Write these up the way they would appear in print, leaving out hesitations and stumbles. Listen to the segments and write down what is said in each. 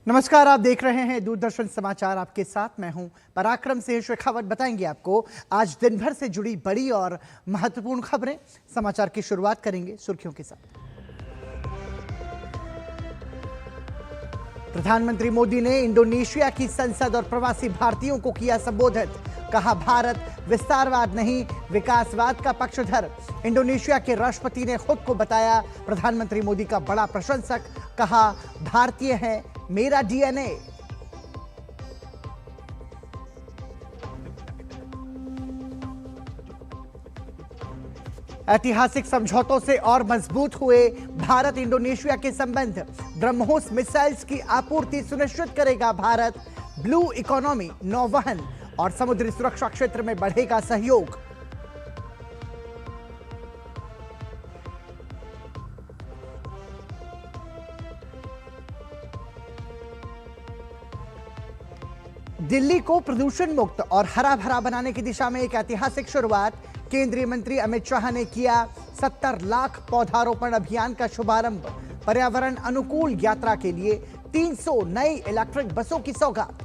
नमस्कार, आप देख रहे हैं दूरदर्शन समाचार। आपके साथ मैं हूं पराक्रम सिंह शेखावत। बताएंगे आपको आज दिन भर से जुड़ी बड़ी और महत्वपूर्ण खबरें। समाचार की शुरुआत करेंगे सुर्खियों के साथ। प्रधानमंत्री मोदी ने इंडोनेशिया की संसद और प्रवासी भारतीयों को किया संबोधित। कहा, भारत विस्तारवाद नहीं विकासवाद का पक्षधर। इंडोनेशिया के राष्ट्रपति ने खुद को बताया प्रधानमंत्री मोदी का बड़ा प्रशंसक। कहा, भारतीय है मेरा डीएनए। ऐतिहासिक समझौतों से और मजबूत हुए भारत इंडोनेशिया के संबंध। ब्रह्मोस मिसाइल्स की आपूर्ति सुनिश्चित करेगा भारत। ब्लू इकोनॉमी, नौवहन और समुद्री सुरक्षा क्षेत्र में बढ़ेगा सहयोग। दिल्ली को प्रदूषण मुक्त और हरा भरा बनाने की दिशा में एक ऐतिहासिक शुरुआत। केंद्रीय मंत्री अमित शाह ने किया 70 लाख पौधारोपण अभियान का शुभारंभ। पर्यावरण अनुकूल यात्रा के लिए 300 नई इलेक्ट्रिक बसों की सौगात।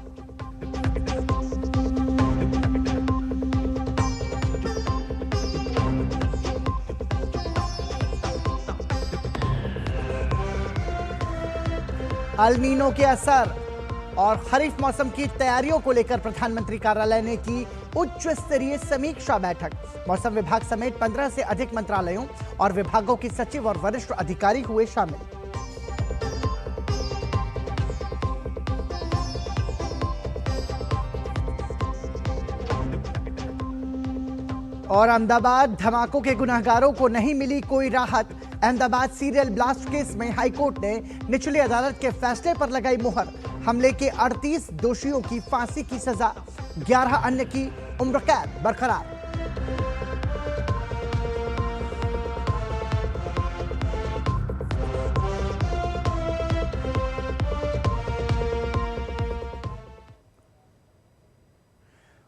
अल नीनो के असर और खरीफ मौसम की तैयारियों को लेकर प्रधानमंत्री कार्यालय ने की उच्च स्तरीय समीक्षा बैठक। मौसम विभाग समेत 15 से अधिक मंत्रालयों और विभागों के सचिव और वरिष्ठ अधिकारी हुए शामिल। और अहमदाबाद धमाकों के गुनहगारों को नहीं मिली कोई राहत। अहमदाबाद सीरियल ब्लास्ट केस में हाईकोर्ट ने निचली अदालत के फैसले पर लगाई मुहर। हमले के 38 दोषियों की फांसी की सजा, 11 अन्य की उम्र कैद बरकरार।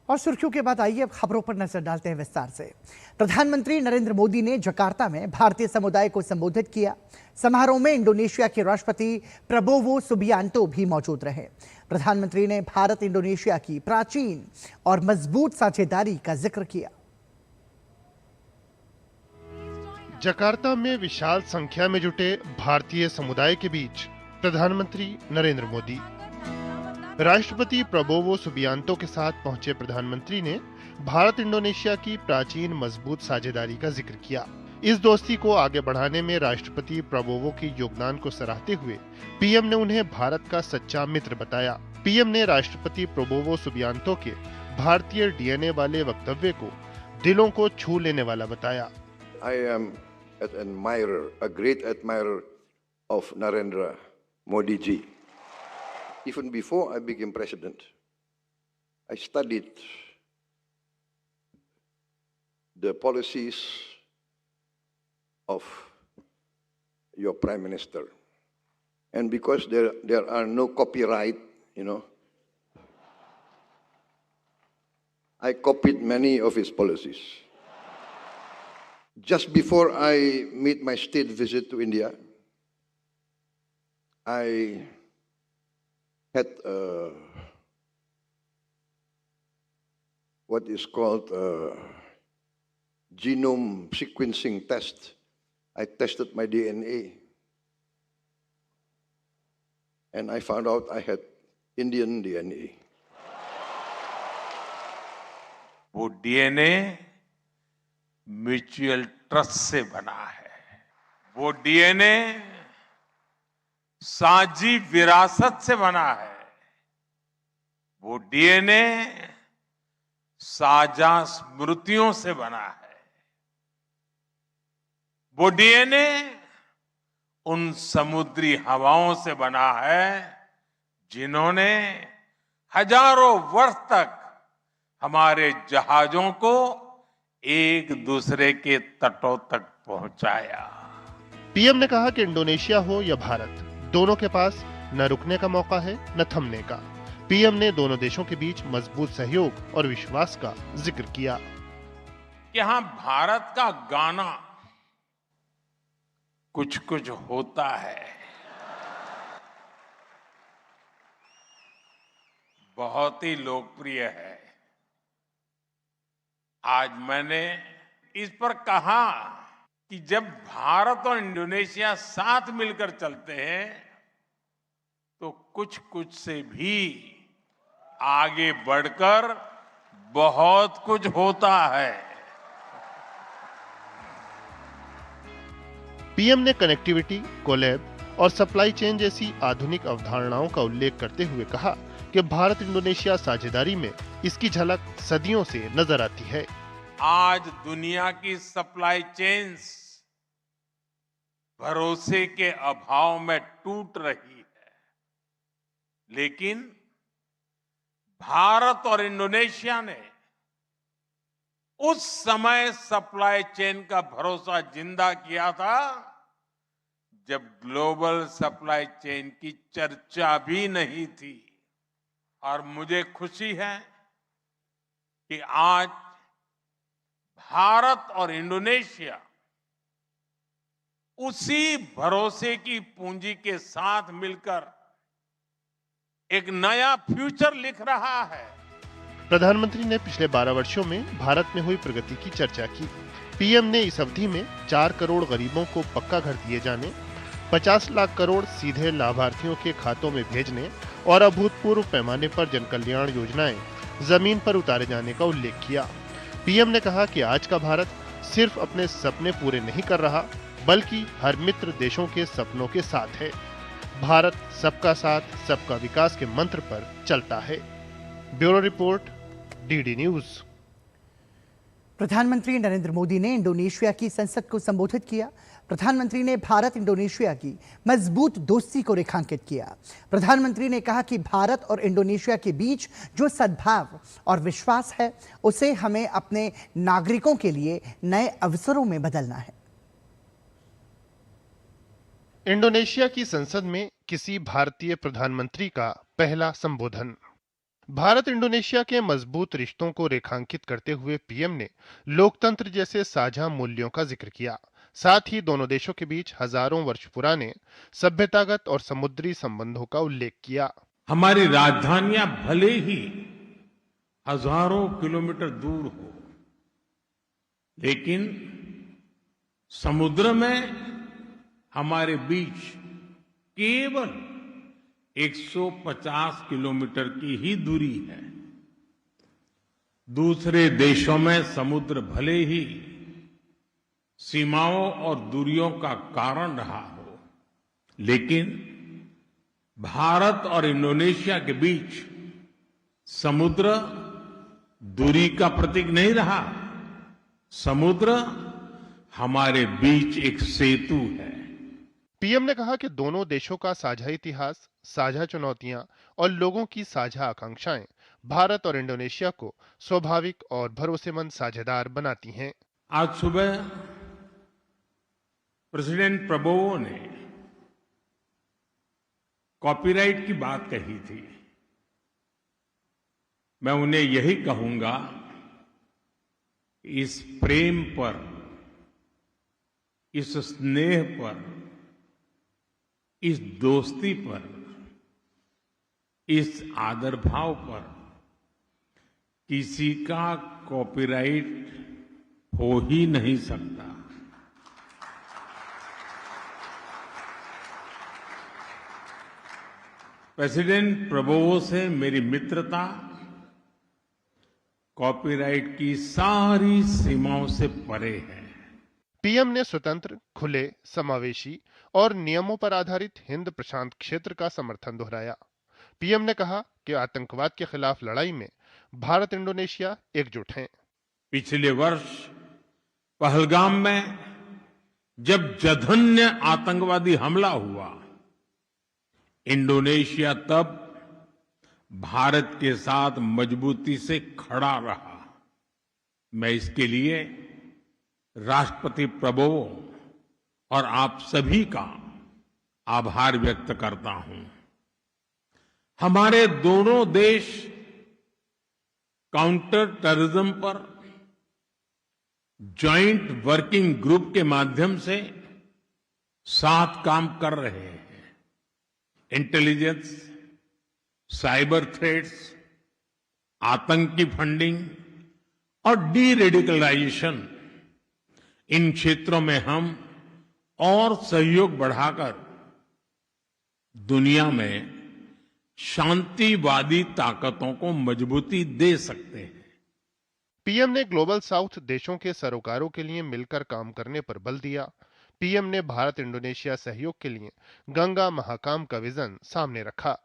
और सुर्खियों के बाद आइए अब खबरों पर नजर डालते हैं विस्तार से। प्रधानमंत्री नरेंद्र मोदी ने जकार्ता में भारतीय समुदाय को संबोधित किया। समारोह में इंडोनेशिया के राष्ट्रपति प्रबोवो सुबियांतो भी मौजूद रहे। प्रधानमंत्री ने भारत इंडोनेशिया की प्राचीन और मजबूत साझेदारी का जिक्र किया। जकार्ता में विशाल संख्या में जुटे भारतीय समुदाय के बीच प्रधानमंत्री नरेंद्र मोदी, राष्ट्रपति प्रबोवो सुबियांतो के साथ पहुंचे प्रधानमंत्री ने भारत इंडोनेशिया की प्राचीन मजबूत साझेदारी का जिक्र किया। इस दोस्ती को आगे बढ़ाने में राष्ट्रपति प्रबोवो के योगदान को सराहते हुए पीएम ने उन्हें भारत का सच्चा मित्र बताया। पीएम ने राष्ट्रपति प्रबोवो सुबियांतो के भारतीय डीएनए वाले वक्तव्य को दिलों को छू लेने वाला बताया। I am an admirer, a great admirer of Narendra Modi ji. Even before I became president, I studied the policies of your prime minister. And because there are no copyright, I copied many of his policies. Just before I made my state visit to India, I had what is called a genome sequencing test. I tested my DNA and I found out I had Indian DNA. वो DNA mutual trust से बना है। वो DNA साझी विरासत से बना है। वो डीएनए साझा स्मृतियों से बना है। वो डीएनए उन समुद्री हवाओं से बना है जिन्होंने हजारों वर्ष तक हमारे जहाजों को एक दूसरे के तटों तक पहुंचाया। पीएम ने कहा कि इंडोनेशिया हो या भारत, दोनों के पास न रुकने का मौका है न थमने का। पीएम ने दोनों देशों के बीच मजबूत सहयोग और विश्वास का जिक्र किया। यहाँ भारत का गाना कुछ कुछ होता है बहुत ही लोकप्रिय है। आज मैंने इस पर कहा कि जब भारत और इंडोनेशिया साथ मिलकर चलते हैं तो कुछ कुछ से भी आगे बढ़कर बहुत कुछ होता है। पीएम ने कनेक्टिविटी, कोलैब और सप्लाई चेन जैसी आधुनिक अवधारणाओं का उल्लेख करते हुए कहा कि भारत इंडोनेशिया साझेदारी में इसकी झलक सदियों से नजर आती है। आज दुनिया की सप्लाई चेन्स भरोसे के अभाव में टूट रही है, लेकिन भारत और इंडोनेशिया ने उस समय सप्लाई चेन का भरोसा जिंदा किया था जब ग्लोबल सप्लाई चेन की चर्चा भी नहीं थी। और मुझे खुशी है कि आज भारत और इंडोनेशिया उसी भरोसे की पूंजी के साथ मिलकर एक नया फ्यूचर लिख रहा है। प्रधानमंत्री ने पिछले 12 वर्षों में भारत में हुई प्रगति की चर्चा की। पीएम ने इस अवधि में 4 करोड़ गरीबों को पक्का घर दिए जाने, 50 लाख करोड़ सीधे लाभार्थियों के खातों में भेजने और अभूतपूर्व पैमाने पर जनकल्याण योजनाएं जमीन पर उतारे जाने का उल्लेख किया। पीएम ने कहा कि आज का भारत सिर्फ अपने सपने पूरे नहीं कर रहा, बल्कि हर मित्र देशों के सपनों के साथ है। भारत सबका साथ, सबका विकास के मंत्र पर चलता है। Bureau report, DD news. प्रधानमंत्री नरेंद्र मोदी ने इंडोनेशिया की संसद को संबोधित किया। प्रधानमंत्री ने भारत इंडोनेशिया की मजबूत दोस्ती को रेखांकित किया। प्रधानमंत्री ने कहा कि भारत और इंडोनेशिया के बीच जो सद्भाव और विश्वास है, उसे हमें अपने नागरिकों के लिए नए अवसरों में बदलना है। इंडोनेशिया की संसद में किसी भारतीय प्रधानमंत्री का पहला संबोधन। भारत इंडोनेशिया के मजबूत रिश्तों को रेखांकित करते हुए पीएम ने लोकतंत्र जैसे साझा मूल्यों का जिक्र किया। साथ ही दोनों देशों के बीच हजारों वर्ष पुराने सभ्यतागत और समुद्री संबंधों का उल्लेख किया। हमारी राजधानियां भले ही हजारों किलोमीटर दूर हो, लेकिन समुद्र में हमारे बीच केवल 150 किलोमीटर की ही दूरी है। दूसरे देशों में समुद्र भले ही सीमाओं और दूरियों का कारण रहा हो, लेकिन भारत और इंडोनेशिया के बीच समुद्र दूरी का प्रतीक नहीं रहा। समुद्र हमारे बीच एक सेतु है। पीएम ने कहा कि दोनों देशों का साझा इतिहास, साझा चुनौतियां और लोगों की साझा आकांक्षाएं भारत और इंडोनेशिया को स्वाभाविक और भरोसेमंद साझेदार बनाती हैं। आज सुबह प्रेसिडेंट प्रबोवो ने कॉपीराइट की बात कही थी। मैं उन्हें यही कहूंगा, इस प्रेम पर, इस स्नेह पर, इस दोस्ती पर, इस आदर भाव पर किसी का कॉपीराइट हो ही नहीं सकता। प्रेसिडेंट प्रबोवो से मेरी मित्रता कॉपीराइट की सारी सीमाओं से परे है। पीएम ने स्वतंत्र, खुले, समावेशी और नियमों पर आधारित हिंद प्रशांत क्षेत्र का समर्थन दोहराया। पीएम ने कहा कि आतंकवाद के खिलाफ लड़ाई में भारत इंडोनेशिया एकजुट हैं। पिछले वर्ष पहलगाम में जब जघन्य आतंकवादी हमला हुआ, इंडोनेशिया तब भारत के साथ मजबूती से खड़ा रहा। मैं इसके लिए राष्ट्रपति प्रबोवो और आप सभी का आभार व्यक्त करता हूं। हमारे दोनों देश काउंटर टेररिज्म पर जॉइंट वर्किंग ग्रुप के माध्यम से साथ काम कर रहे हैं। इंटेलिजेंस, साइबर थ्रेट्स आतंकी फंडिंग और डी रेडिकलाइजेशन, इन क्षेत्रों में हम और सहयोग बढ़ाकर दुनिया में शांतिवादी ताकतों को मजबूती दे सकते हैं। पीएम ने ग्लोबल साउथ देशों के सरोकारों के लिए मिलकर काम करने पर बल दिया। पीएम ने भारत इंडोनेशिया सहयोग के लिए गंगा महाकाम का विजन सामने रखा।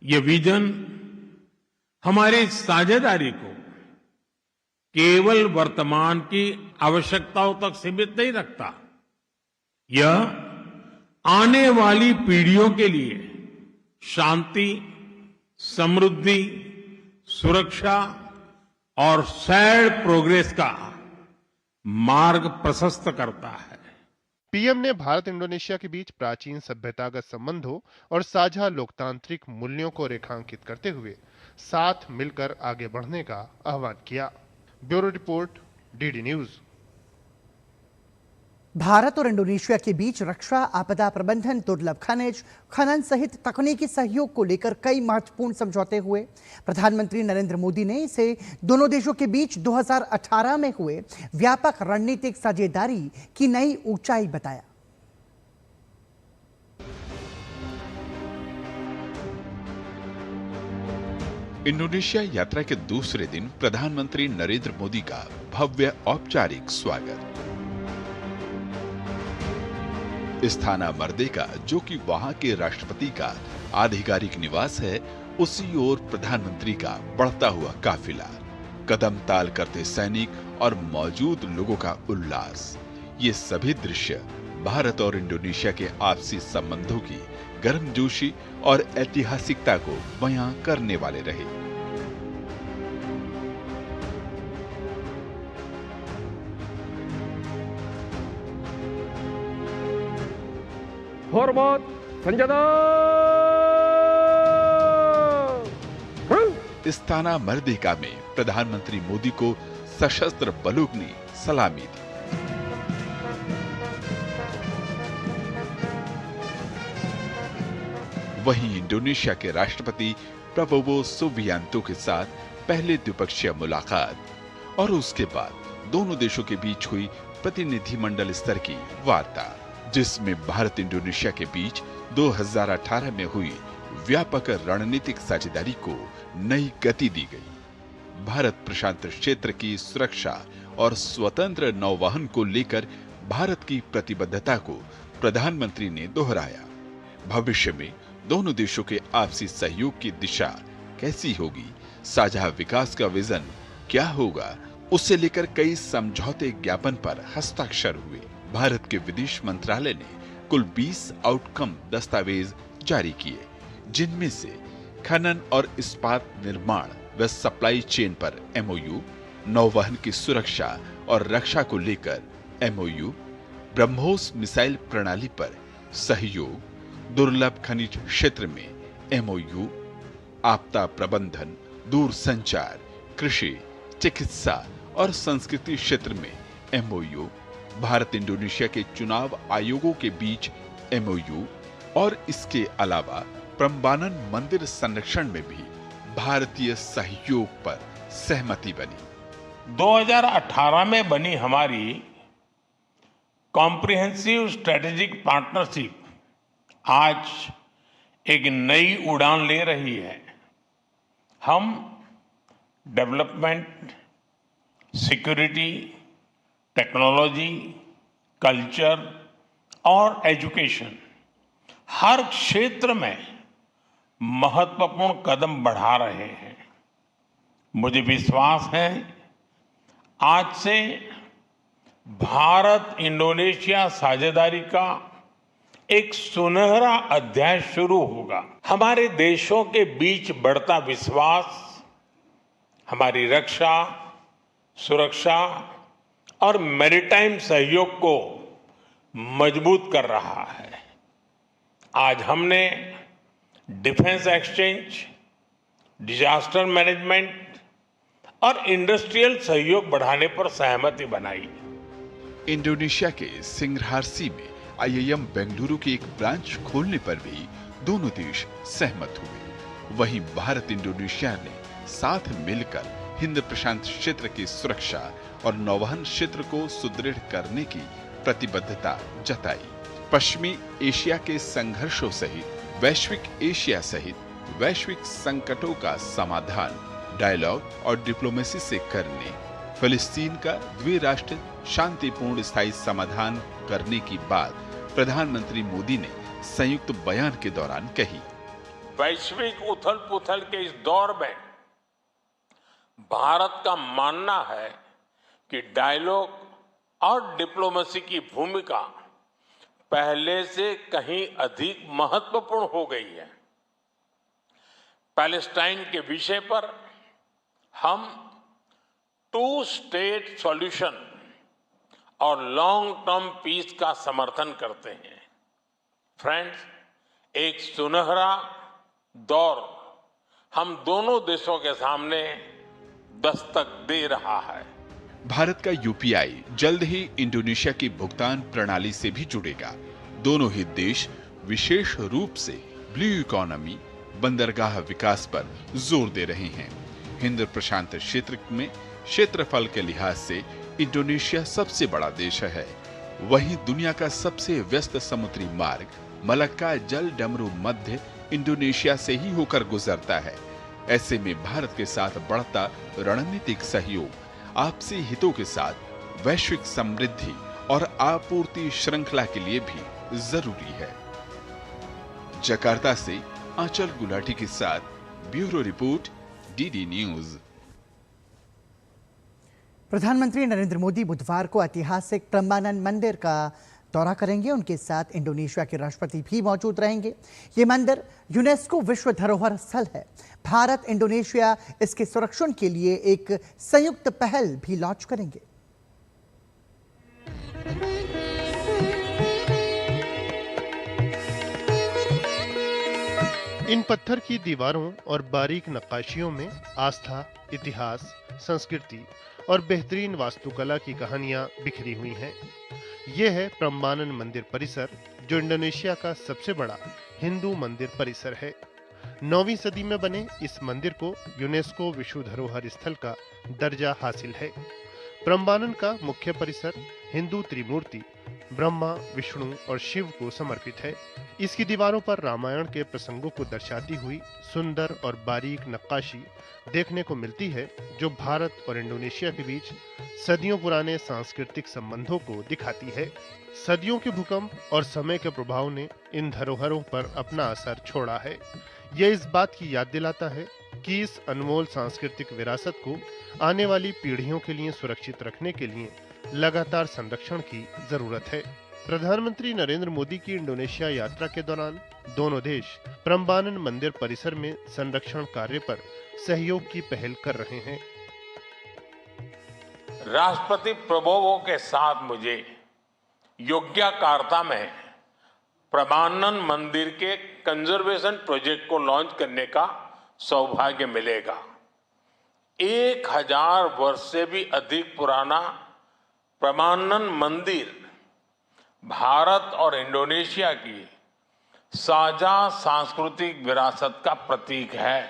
ये विजन हमारी साझेदारी को केवल वर्तमान की आवश्यकताओं तक सीमित नहीं रखता, यह आने वाली पीढ़ियों के लिए शांति, समृद्धि, सुरक्षा और शेयर्ड प्रोग्रेस का मार्ग प्रशस्त करता है। पीएम ने भारत इंडोनेशिया के बीच प्राचीन सभ्यतागत संबंधों और साझा लोकतांत्रिक मूल्यों को रेखांकित करते हुए साथ मिलकर आगे बढ़ने का आह्वान किया। Bureau report, DD news. Bharat और इंडोनेशिया के बीच रक्षा, आपदा प्रबंधन, दुर्लभ खनिज, खनन सहित तकनीकी सहयोग को लेकर कई महत्वपूर्ण समझौते हुए। प्रधानमंत्री नरेंद्र मोदी ने इसे दोनों देशों के बीच 2018 में हुए व्यापक रणनीतिक साझेदारी की नई ऊंचाई बताया। इंडोनेशिया यात्रा के दूसरे दिन प्रधानमंत्री नरेंद्र मोदी का भव्य औपचारिक स्वागत। इस्थाना मर्देका, जो कि वहां के राष्ट्रपति का आधिकारिक निवास है, उसी ओर प्रधानमंत्री का बढ़ता हुआ काफिला, कदम ताल करते सैनिक और मौजूद लोगों का उल्लास। ये सभी दृश्य भारत और इंडोनेशिया के आपसी संबंधों की गर्मजोशी और ऐतिहासिकता को बयां करने वाले रहे। Hormat senjata! इस्थाना मर्देका में प्रधानमंत्री मोदी को सशस्त्र बलों ने सलामी दी। वहीं इंडोनेशिया के राष्ट्रपति प्रबोवो सुबियांतो के साथ पहले द्विपक्षीय मुलाकात और उसके बाद दोनों देशों के बीच हुई प्रतिनिधिमंडल स्तर की वार्ता, जिसमें भारत इंडोनेशिया के बीच 2018 में हुई व्यापक रणनीतिक साझेदारी को नई गति दी गई। भारत प्रशांत क्षेत्र की सुरक्षा और स्वतंत्र नौवहन को लेकर भारत की प्रतिबद्धता को प्रधानमंत्री ने दोहराया। भविष्य में दोनों देशों के आपसी सहयोग की दिशा कैसी होगी, साझा विकास का विजन क्या होगा, उसे लेकर कई समझौते ज्ञापन पर हस्ताक्षर हुए। भारत के विदेश मंत्रालय ने कुल 20 आउटकम दस्तावेज जारी किए, जिनमें से खनन और इस्पात निर्माण व सप्लाई चेन पर एमओयू, नौवहन की सुरक्षा और रक्षा को लेकर एमओयू, ब्रह्मोस मिसाइल प्रणाली पर सहयोग, दुर्लभ खनिज क्षेत्र में एमओयू, आपदा प्रबंधन, दूरसंचार, कृषि, चिकित्सा और संस्कृति क्षेत्र में एमओयू, भारत इंडोनेशिया के चुनाव आयोगों के बीच एमओयू और इसके अलावा प्रम्बानन मंदिर संरक्षण में भी भारतीय सहयोग पर सहमति बनी। 2018 में बनी हमारी कॉम्प्रिहेंसिव स्ट्रेटेजिक पार्टनरशिप आज एक नई उड़ान ले रही है। हम डेवलपमेंट, सिक्योरिटी, टेक्नोलॉजी, कल्चर और एजुकेशन, हर क्षेत्र में महत्वपूर्ण कदम बढ़ा रहे हैं। मुझे विश्वास है आज से भारत इंडोनेशिया साझेदारी का एक सुनहरा अध्याय शुरू होगा। हमारे देशों के बीच बढ़ता विश्वास हमारी रक्षा, सुरक्षा और मैरीटाइम सहयोग को मजबूत कर रहा है। आज हमने डिफेंस एक्सचेंज, डिजास्टर मैनेजमेंट और इंडस्ट्रियल सहयोग बढ़ाने पर सहमति बनाई। इंडोनेशिया के सिंग्रहारसी में आईआईएम बेंगलुरु की एक ब्रांच खोलने पर भी दोनों देश सहमत हुए। वहीं भारत इंडोनेशिया ने साथ मिलकर हिंद प्रशांत क्षेत्र की सुरक्षा और नौवहन क्षेत्र को सुदृढ़ करने की प्रतिबद्धता जताई। पश्चिमी एशिया के संघर्षों सहित वैश्विक एशिया सहित वैश्विक संकटों का समाधान डायलॉग और डिप्लोमेसी से करने, फिलिस्तीन का द्विराष्ट्र शांतिपूर्ण स्थायी समाधान करने की बात प्रधानमंत्री मोदी ने संयुक्त बयान के दौरान कही। वैश्विक उथल पुथल के इस दौर में भारत का मानना है कि डायलॉग और डिप्लोमेसी की भूमिका पहले से कहीं अधिक महत्वपूर्ण हो गई है। पैलेस्टाइन के विषय पर हम 2 स्टेट सॉल्यूशन और लॉन्ग टर्म पीस का समर्थन करते हैं। फ्रेंड्स, एक सुनहरा दौर हम दोनों देशों के सामने दस्तक दे रहा है। भारत का यूपीआई जल्द ही इंडोनेशिया की भुगतान प्रणाली से भी जुड़ेगा। दोनों ही देश विशेष रूप से ब्लू इकोनॉमी, बंदरगाह विकास पर जोर दे रहे हैं। हिंद प्रशांत क्षेत्र में क्षेत्रफल के लिहाज से इंडोनेशिया सबसे बड़ा देश है। वहीं दुनिया का सबसे व्यस्त समुद्री मार्ग मलक्का जल डमरू मध्य इंडोनेशिया से ही होकर गुजरता है। ऐसे में भारत के साथ बढ़ता रणनीतिक सहयोग आपसी हितों के साथ वैश्विक समृद्धि और आपूर्ति श्रृंखला के लिए भी जरूरी है। जकार्ता से आंचल गुलाटी के साथ ब्यूरो रिपोर्ट, डीडी न्यूज। प्रधानमंत्री नरेंद्र मोदी बुधवार को ऐतिहासिक प्रम्बानन मंदिर का दौरा करेंगे। उनके साथ इंडोनेशिया के राष्ट्रपति भी मौजूद रहेंगे। ये मंदिर यूनेस्को विश्व धरोहर स्थल है। भारत इंडोनेशिया इसके संरक्षण के लिए एक संयुक्त पहल भी लॉन्च करेंगे। इन पत्थर की दीवारों और बारीक नक्काशियों में आस्था, इतिहास, संस्कृति और बेहतरीन वास्तुकला की कहानियां बिखरी हुई हैं। यह है प्रम्बानन मंदिर परिसर, जो इंडोनेशिया का सबसे बड़ा हिंदू मंदिर परिसर है। 9वीं सदी में बने इस मंदिर को यूनेस्को विश्व धरोहर स्थल का दर्जा हासिल है। प्रम्बानन का मुख्य परिसर हिंदू त्रिमूर्ति ब्रह्मा, विष्णु और शिव को समर्पित है। इसकी दीवारों पर रामायण के प्रसंगों को दर्शाती हुई सुंदर और बारीक नक्काशी देखने को मिलती है, जो भारत और इंडोनेशिया के बीच सदियों पुराने सांस्कृतिक संबंधों को दिखाती है। सदियों के भूकंप और समय के प्रभाव ने इन धरोहरों पर अपना असर छोड़ा है। यह इस बात की याद दिलाता है कि इस अनमोल सांस्कृतिक विरासत को आने वाली पीढ़ियों के लिए सुरक्षित रखने के लिए लगातार संरक्षण की जरूरत है। प्रधानमंत्री नरेंद्र मोदी की इंडोनेशिया यात्रा के दौरान दोनों देश प्रम्बानन मंदिर परिसर में संरक्षण कार्य पर सहयोग की पहल कर रहे हैं। राष्ट्रपति प्रबोवो के साथ मुझे योग्याकार्ता में प्रम्बानन मंदिर के कंजर्वेशन प्रोजेक्ट को लॉन्च करने का सौभाग्य मिलेगा। 1000 वर्ष से भी अधिक पुराना प्रम्बानन मंदिर भारत और इंडोनेशिया की साझा सांस्कृतिक विरासत का प्रतीक है।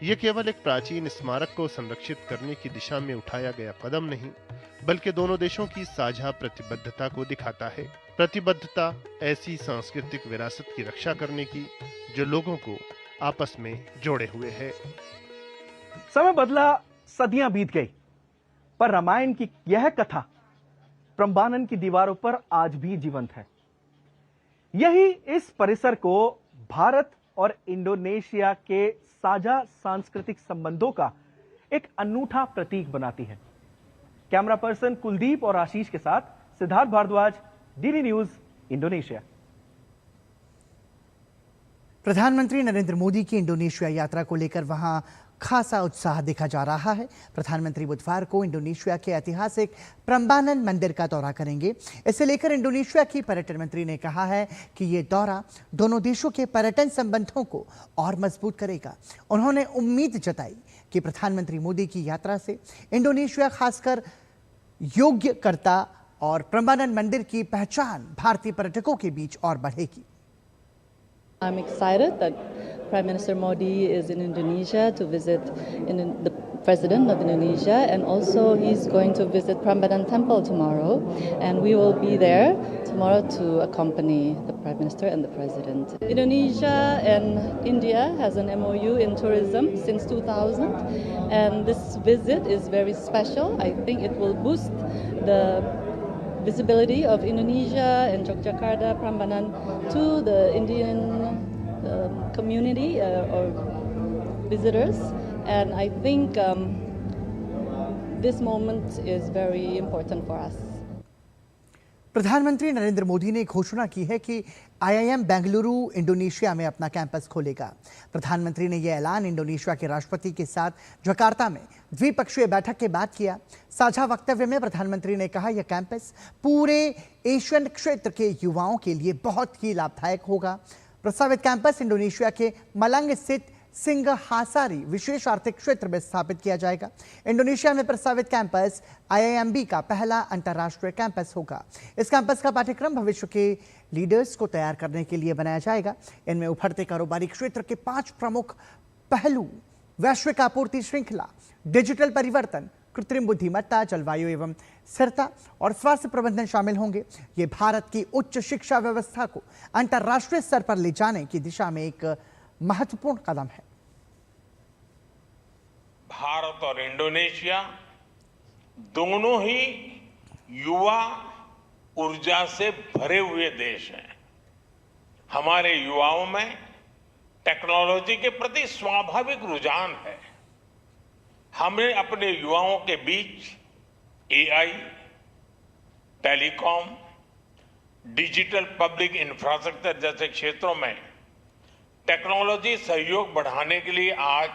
ये केवल एक प्राचीन स्मारक को संरक्षित करने की दिशा में उठाया गया कदम नहीं, बल्कि दोनों देशों की साझा प्रतिबद्धता को दिखाता है। प्रतिबद्धता ऐसी सांस्कृतिक विरासत की रक्षा करने की जो लोगों को आपस में जोड़े हुए है। समय बदला, सदियां बीत गई, पर रामायण की यह कथा प्रम्बानन की दीवारों पर आज भी जीवंत है। यही इस परिसर को भारत और इंडोनेशिया के साझा सांस्कृतिक संबंधों का एक अनूठा प्रतीक बनाती है। कैमरा पर्सन कुलदीप और आशीष के साथ Siddharth Bharadwaj, DD News, Indonesia. प्रधानमंत्री नरेंद्र मोदी की इंडोनेशिया यात्रा को लेकर वहां खासा उत्साह देखा जा रहा है। प्रधानमंत्री बुधवार को इंडोनेशिया के ऐतिहासिक प्रम्बानन मंदिर का दौरा करेंगे। इसे लेकर इंडोनेशिया की पर्यटन मंत्री ने कहा है कि ये दौरा दोनों देशों के पर्यटन संबंधों को और मजबूत करेगा। उन्होंने उम्मीद जताई कि प्रधानमंत्री मोदी की यात्रा से इंडोनेशिया खासकर योग्यकर्ता और प्रम्बानन मंदिर की पहचान भारतीय पर्यटकों के बीच और बढ़ेगी। I'm excited that Prime Minister Modi is in Indonesia to visit the President of Indonesia, and also he's going to visit Prambanan Temple tomorrow, and we will be there tomorrow to accompany the Prime Minister and the President. Indonesia and India has an MOU in tourism since 2000, and this visit is very special. I think it will boost the visibility of Indonesia and Yogyakarta, Prambanan to the Indian community or visitors, and I think this moment is very important for us. प्रधानमंत्री नरेंद्र मोदी ने घोषणा की है कि IIM Bengaluru Indonesia में अपना campus खोलेगा। प्रधानमंत्री ने यह ऐलान इंडोनेशिया के राष्ट्रपति के साथ जकार्ता में द्विपक्षीय बैठक के बाद किया। साझा वक्तव्य में प्रधानमंत्री ने कहा, यह कैंपस पूरे एशियन क्षेत्र के युवाओं के लिए बहुत ही लाभदायक होगा। प्रस्तावित कैंपस इंडोनेशिया के मलंग स्थित सिंघहासारी विशेष आर्थिक क्षेत्र में स्थापित किया जाएगा। इंडोनेशिया में प्रस्तावित कैंपस आईआईएमबी का पहला अंतर्राष्ट्रीय कैंपस होगा। इस कैंपस का पाठ्यक्रम भविष्य के लीडर्स को तैयार करने के लिए बनाया जाएगा। इनमें उभरते कारोबारी क्षेत्र के 5 प्रमुख पहलू वैश्विक आपूर्ति श्रृंखला, डिजिटल परिवर्तन, कृत्रिम बुद्धिमत्ता, जलवायु एवं स्थिरता और स्वास्थ्य प्रबंधन शामिल होंगे। ये भारत की उच्च शिक्षा व्यवस्था को अंतर्राष्ट्रीय स्तर पर ले जाने की दिशा में एक महत्वपूर्ण कदम है। भारत और इंडोनेशिया दोनों ही युवा ऊर्जा से भरे हुए देश हैं। हमारे युवाओं में टेक्नोलॉजी के प्रति स्वाभाविक रुझान है। हमें अपने युवाओं के बीच AI, telecom, digital public infrastructure जैसे क्षेत्रों में टेक्नोलॉजी सहयोग बढ़ाने के लिए आज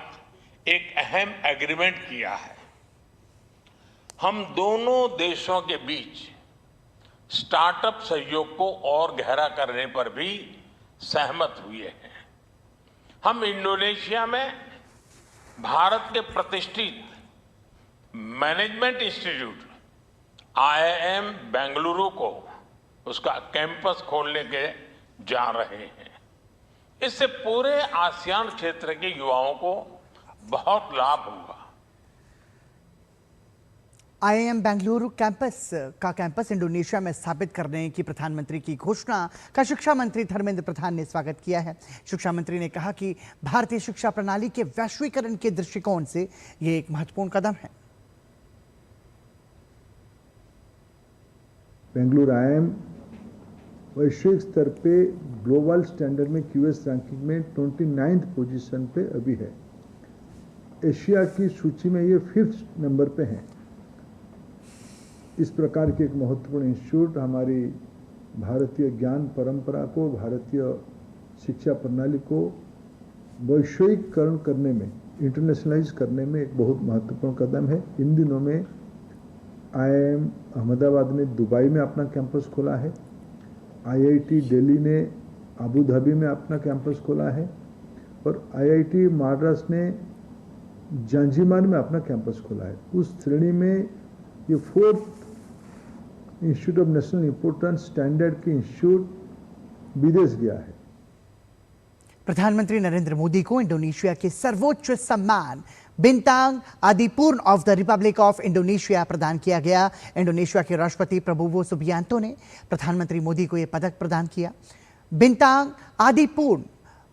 एक अहम एग्रीमेंट किया है। हम दोनों देशों के बीच स्टार्टअप सहयोग को और गहरा करने पर भी सहमत हुए हैं। हम इंडोनेशिया में भारत के प्रतिष्ठित मैनेजमेंट इंस्टीट्यूट आईआईएम बेंगलुरु को उसका कैंपस खोलने के जा रहे हैं। इससे पूरे आसियान क्षेत्र के युवाओं को बहुत लाभ होगा। आईआईएम बेंगलुरु कैंपस इंडोनेशिया में स्थापित करने की प्रधानमंत्री की घोषणा का शिक्षा मंत्री धर्मेंद्र प्रधान ने स्वागत किया है। शिक्षा मंत्री ने कहा कि भारतीय शिक्षा प्रणाली के वैश्वीकरण के दृष्टिकोण से यह एक महत्वपूर्ण कदम है। बेंगलुरु आईआईएम वैश्विक स्तर पे ग्लोबल स्टैंडर्ड में क्यूएस रैंकिंग में 29th पोजीशन पे अभी है। एशिया की सूची में ये 5th नंबर पे है। इस प्रकार के एक महत्वपूर्ण इंस्टीट्यूट हमारी भारतीय ज्ञान परंपरा को, भारतीय शिक्षा प्रणाली को वैश्वीकरण करने में, इंटरनेशनलाइज करने में एक बहुत महत्वपूर्ण कदम है। इन दिनों में आईआईएम अहमदाबाद ने दुबई में अपना कैंपस खोला है। आईआईटी दिल्ली ने अबू धाबी में अपना कैंपस खोला है और आईआईटी मद्रास ने जांजिबार में अपना कैंपस खोला है। उस श्रेणी में ये 4th institute of national importance standard के इंस्टीट्यूट विदेश गया है। प्रधानमंत्री नरेंद्र मोदी को इंडोनेशिया के सर्वोच्च सम्मान Bintang Adipurna of the Republic of Indonesia प्रदान किया गया। इंडोनेशिया के राष्ट्रपति प्रबोवो सुबियांतो ने प्रधानमंत्री मोदी को यह पदक प्रदान किया। Bintang Adipurna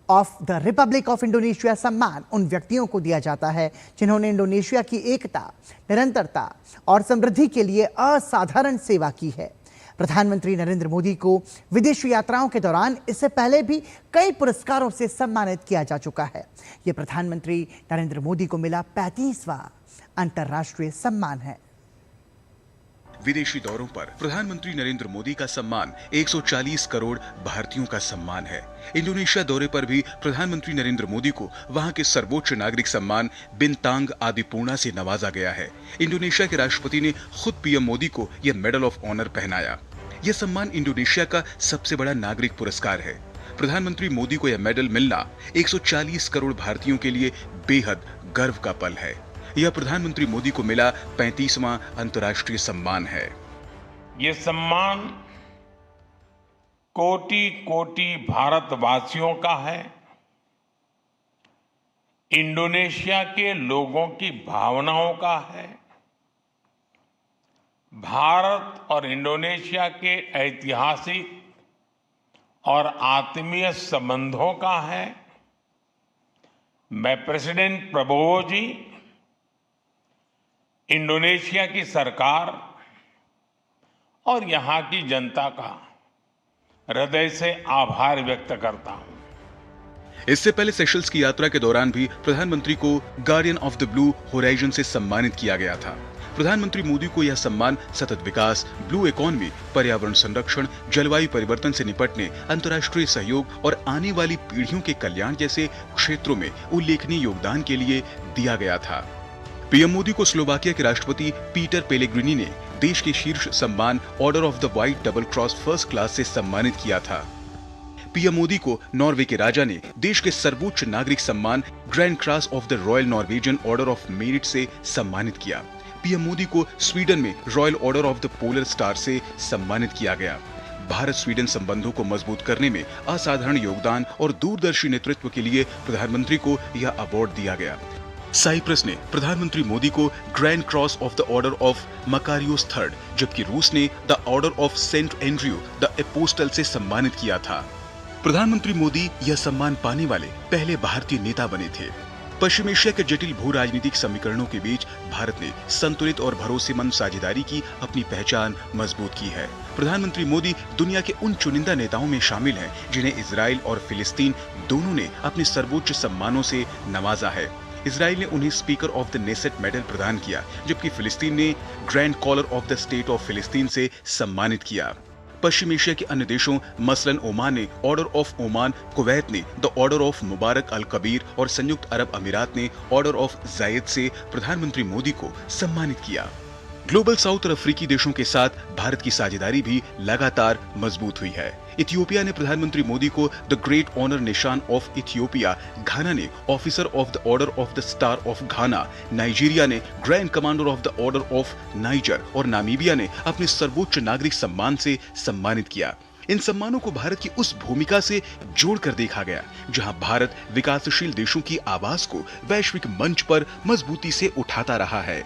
of the Republic of Indonesia सम्मान उन व्यक्तियों को दिया जाता है जिन्होंने इंडोनेशिया की एकता, निरंतरता और समृद्धि के लिए असाधारण सेवा की है। प्रधानमंत्री नरेंद्र मोदी को विदेशी यात्राओं के दौरान इससे पहले भी कई पुरस्कारों से सम्मानित किया जा चुका है। यह प्रधानमंत्री नरेंद्र मोदी को मिला 35वां अंतर्राष्ट्रीय सम्मान है। विदेशी दौरों पर प्रधानमंत्री नरेंद्र मोदी का सम्मान 140 करोड़ भारतीयों का सम्मान है। इंडोनेशिया दौरे पर भी प्रधानमंत्री नरेंद्र मोदी को वहां के सर्वोच्च नागरिक सम्मान बिंतांग आदिपूर्णा से नवाजा गया है। इंडोनेशिया के राष्ट्रपति ने खुद पीएम मोदी को यह मेडल ऑफ ऑनर पहनाया। यह सम्मान इंडोनेशिया का सबसे बड़ा नागरिक पुरस्कार है। प्रधानमंत्री मोदी को यह मेडल मिलना 140 करोड़ भारतीयों के लिए बेहद गर्व का पल है। यह प्रधानमंत्री मोदी को मिला 35वां अंतर्राष्ट्रीय सम्मान है। ये सम्मान कोटि कोटि भारतवासियों का है। इंडोनेशिया के लोगों की भावनाओं का है, भारत और इंडोनेशिया के ऐतिहासिक और आत्मीय संबंधों का है। मैं प्रेसिडेंट प्रबोवो जी, इंडोनेशिया की सरकार और यहां की जनता का हृदय से आभार व्यक्त करता हूं। इससे पहले सेशल्स की यात्रा के दौरान भी प्रधानमंत्री को guardian of the blue horizon से सम्मानित किया गया था। प्रधानमंत्री मोदी को यह सम्मान सतत विकास, ब्लू इकोनॉमी, पर्यावरण संरक्षण, जलवायु परिवर्तन से निपटने, अंतर्राष्ट्रीय सहयोग और आने वाली पीढ़ियों के कल्याण जैसे क्षेत्रों में उल्लेखनीय योगदान के लिए दिया गया था। पीएम मोदी को स्लोवाकिया के राष्ट्रपति पीटर पेलेग्रिनी ने देश के शीर्ष सम्मान order of the white double cross first class से सम्मानित किया था। पीएम मोदी को नॉर्वे के राजा ने देश के सर्वोच्च नागरिक सम्मान grand Cross of the royal Norwegian order of merit से सम्मानित किया। पीएम मोदी को स्वीडन में royal order of the polar star से सम्मानित किया गया। भारत स्वीडन संबंधों को मजबूत करने में असाधारण योगदान और दूरदर्शी नेतृत्व के लिए प्रधानमंत्री को यह अवार्ड दिया गया। साइप्रस ने प्रधानमंत्री मोदी को Grand Cross of the Order of Makarios Third, जबकि रूस ने the Order of Saint Andrew the Apostle से सम्मानित किया था। प्रधानमंत्री मोदी यह सम्मान पाने वाले पहले भारतीय नेता बने थे। पश्चिम एशिया के जटिल भू राजनीतिक समीकरणों के बीच भारत ने संतुलित और भरोसेमंद साझेदारी की अपनी पहचान मजबूत की है। प्रधानमंत्री मोदी दुनिया के उन चुनिंदा नेताओं में शामिल हैं जिन्हें इजराइल और फिलिस्तीन दोनों ने अपने सर्वोच्च सम्मानों से नवाजा है। इजराइल ने उन्हें Speaker of the Knesset Medal प्रदान किया, जबकि फिलिस्तीन ने Grand Collar of the State of फिलिस्तीन से सम्मानित किया। पश्चिम एशिया के अन्य देशों मसलन ओमान ने ऑर्डर ऑफ ओमान, कुवैत ने द ऑर्डर ऑफ मुबारक अल कबीर और संयुक्त अरब अमीरात ने ऑर्डर ऑफ जायद से प्रधानमंत्री मोदी को सम्मानित किया। ग्लोबल साउथ और अफ्रीकी देशों के साथ भारत की साझेदारी भी लगातार मजबूत हुई है। इथियोपिया ने प्रधानमंत्री मोदी को द ग्रेट ऑनर निशान ऑफ इथियोपिया, घाना ने officer of the Order of the star of Ghana, Nigeria ने Grand Commander of the Order of niger और नामीबिया ने अपने सर्वोच्च नागरिक सम्मान से सम्मानित किया। इन सम्मानों को भारत की उस भूमिका से जोड़कर देखा गया जहां भारत विकासशील देशों की आवाज को वैश्विक मंच पर मजबूती से उठाता रहा है।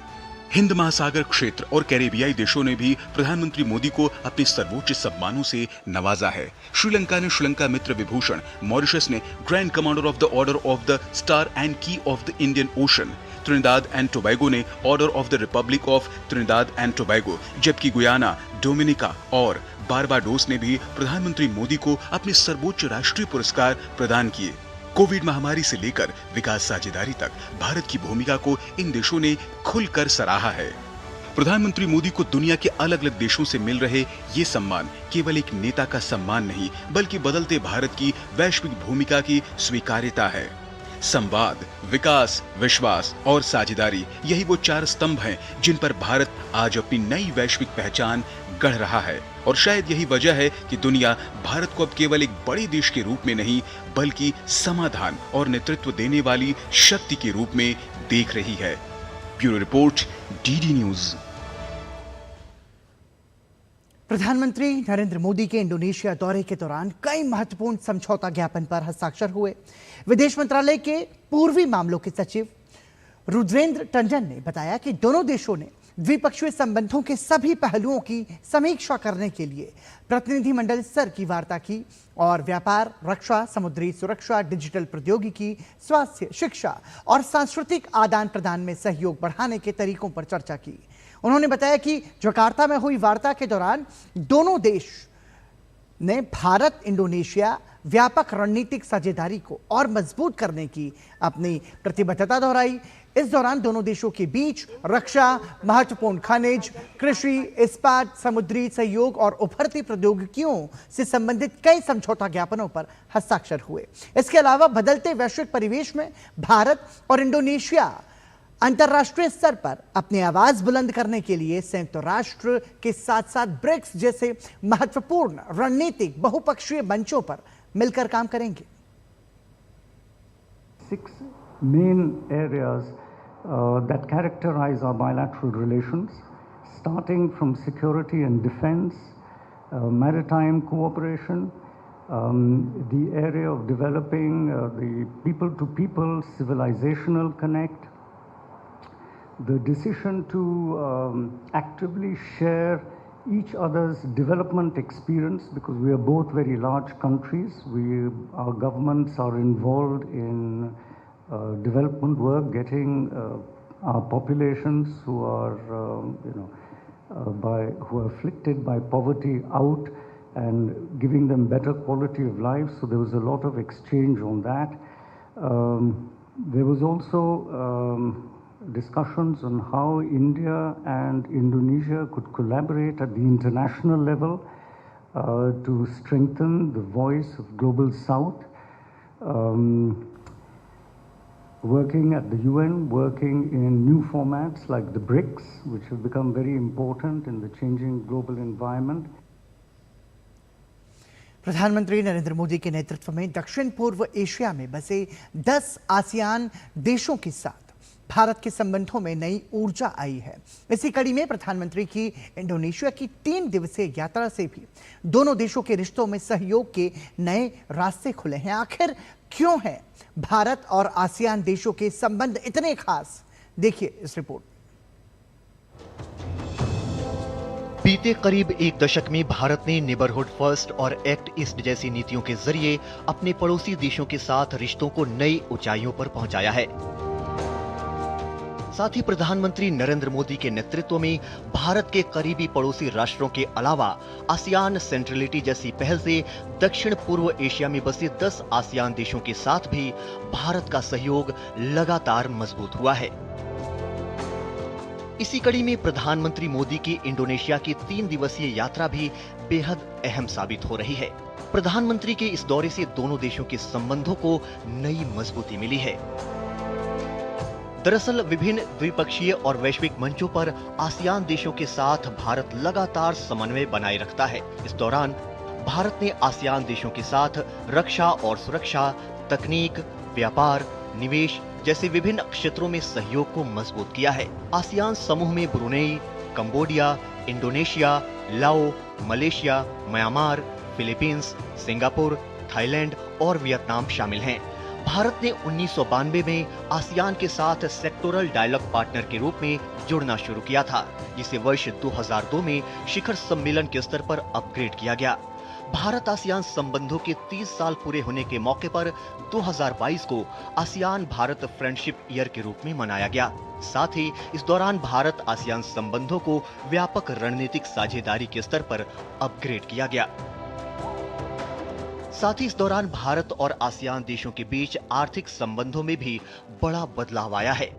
हिंद महासागर क्षेत्र और कैरेबियाई देशों ने भी प्रधानमंत्री मोदी को अपने सर्वोच्च सम्मानों से नवाजा है। श्रीलंका ने श्रीलंका मित्र विभूषण, मॉरिशस ने Grand Commander of the Order of the Star and Key of the Indian Ocean, Trinidad and Tobago ने Order of the Republic of Trinidad and Tobago, जबकि गुयाना, डोमिनिका और बारबाडोस ने भी प्रधानमंत्री मोदी को अपने सर्वोच्च राष्ट्रीय पुरस्कार प्रदान किए। कोविड महामारी से लेकर विकास साझेदारी तक भारत की भूमिका को इन देशों ने खुलकर सराहा है। प्रधानमंत्री मोदी को दुनिया के अलग अलग देशों से मिल रहे ये सम्मान केवल एक नेता का सम्मान नहीं, बल्कि बदलते भारत की वैश्विक भूमिका की स्वीकार्यता है। संवाद, विकास, विश्वास और साझेदारी, यही वो चार स्तंभ हैं जिन पर भारत आज अपनी नई वैश्विक पहचान गढ़ रहा है। और शायद यही वजह है कि दुनिया भारत को अब केवल एक बड़े देश के रूप में नहीं, बल्कि समाधान और नेतृत्व देने वाली शक्ति के रूप में देख रही है। Bureau report, DD news. प्रधानमंत्री नरेंद्र मोदी के इंडोनेशिया दौरे के दौरान कई महत्वपूर्ण समझौता ज्ञापन पर हस्ताक्षर हुए। विदेश मंत्रालय के पूर्वी मामलों के सचिव रुद्रेंद्र टंडन ने बताया कि दोनों देशों ने द्विपक्षीय संबंधों के सभी पहलुओं की समीक्षा करने के लिए प्रतिनिधिमंडल स्तर की वार्ता की और व्यापार, रक्षा, समुद्री सुरक्षा, डिजिटल प्रौद्योगिकी, स्वास्थ्य, शिक्षा और सांस्कृतिक आदान प्रदान में सहयोग बढ़ाने के तरीकों पर चर्चा की। उन्होंने बताया कि जकार्ता में हुई वार्ता के दौरान दोनों देश ने भारत इंडोनेशिया व्यापक रणनीतिक साझेदारी को और मजबूत करने की अपनी प्रतिबद्धता दोहराई। इस दौरान दोनों देशों के बीच रक्षा, महत्वपूर्ण खनिज, कृषि, इस्पात, समुद्री सहयोग और उभरती प्रौद्योगिकियों से संबंधित कई समझौता ज्ञापनों पर हस्ताक्षर हुए। इसके अलावा बदलते वैश्विक परिवेश में भारत और इंडोनेशिया अंतर्राष्ट्रीय स्तर पर अपनी आवाज बुलंद करने के लिए संयुक्त राष्ट्र के साथ साथ ब्रिक्स जैसे महत्वपूर्ण रणनीतिक बहुपक्षीय मंचों पर मिलकर काम करेंगे। 6 main areas that characterize our bilateral relations, starting from security and defense, maritime cooperation, the area of developing the people-to-people civilizational connect, the decision to actively share each other's development experience, because we are both very large countries. Our governments are involved in development work, getting our populations who are, who are afflicted by poverty out and giving them better quality of life. So there was a lot of exchange on that. There was also discussions on how India and Indonesia could collaborate at the international level to strengthen the voice of Global South, working at the UN, working in new formats like the BRICS, which have become very important in the changing global environment. प्रधानमंत्री नरेंद्र मोदी के नेतृत्व में दक्षिण पूर्व Asia में बसे 10 ASEAN देशों के साथ भारत के संबंधों में नई ऊर्जा आई है। इसी कड़ी में प्रधानमंत्री की इंडोनेशिया की 3 दिवसीय यात्रा से भी दोनों देशों के रिश्तों में सहयोग के नए रास्ते खुले हैं। आखिर क्यों है भारत और आसियान देशों के संबंध इतने खास? देखिए इस रिपोर्ट। बीते करीब एक दशक में भारत ने नेबरहुड फर्स्ट और एक्ट ईस्ट जैसी नीतियों के जरिए अपने पड़ोसी देशों के साथ रिश्तों को नई ऊंचाइयों पर पहुंचाया है। साथ ही प्रधानमंत्री नरेंद्र मोदी के नेतृत्व में भारत के करीबी पड़ोसी राष्ट्रों के अलावा आसियान सेंट्रलिटी जैसी पहल से दक्षिण पूर्व एशिया में बसे 10 आसियान देशों के साथ भी भारत का सहयोग लगातार मजबूत हुआ है। इसी कड़ी में प्रधानमंत्री मोदी की इंडोनेशिया की 3 दिवसीय यात्रा भी बेहद अहम साबित हो रही है। प्रधानमंत्री के इस दौरे से दोनों देशों के संबंधों को नई मजबूती मिली है। दरअसल विभिन्न द्विपक्षीय और वैश्विक मंचों पर आसियान देशों के साथ भारत लगातार समन्वय बनाए रखता है। इस दौरान भारत ने आसियान देशों के साथ रक्षा और सुरक्षा, तकनीक, व्यापार, निवेश जैसे विभिन्न क्षेत्रों में सहयोग को मजबूत किया है। आसियान समूह में ब्रुनेई, कंबोडिया, इंडोनेशिया, लाओ, Malaysia, Myanmar, Philippines, Singapore, Thailand और वियतनाम शामिल हैं। भारत ने 1992 में आसियान के साथ सेक्टोरल डायलॉग पार्टनर के रूप में जुड़ना शुरू किया था, जिसे वर्ष 2002 में शिखर सम्मेलन के स्तर पर अपग्रेड किया गया। भारत आसियान संबंधों के 30 साल पूरे होने के मौके पर 2022 को आसियान भारत फ्रेंडशिप ईयर के रूप में मनाया गया। साथ ही इस दौरान भारत आसियान संबंधों को व्यापक रणनीतिक साझेदारी के स्तर पर अपग्रेड किया गया। साथ ही इस दौरान भारत और आसियान देशों के बीच आर्थिक संबंधों में भी बड़ा बदलाव आया है।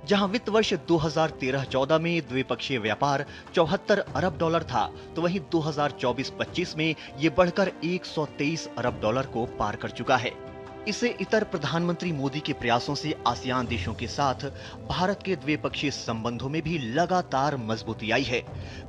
जहां वित्त वर्ष 2013-14 में द्विपक्षीय व्यापार 74 अरब डॉलर था, तो वहीं 2024-25 में ये बढ़कर 123 अरब डॉलर को पार कर चुका है। इससे इतर प्रधानमंत्री मोदी के प्रयासों से आसियान देशों के साथ भारत के द्विपक्षीय संबंधों में भी लगातार मजबूती आई है।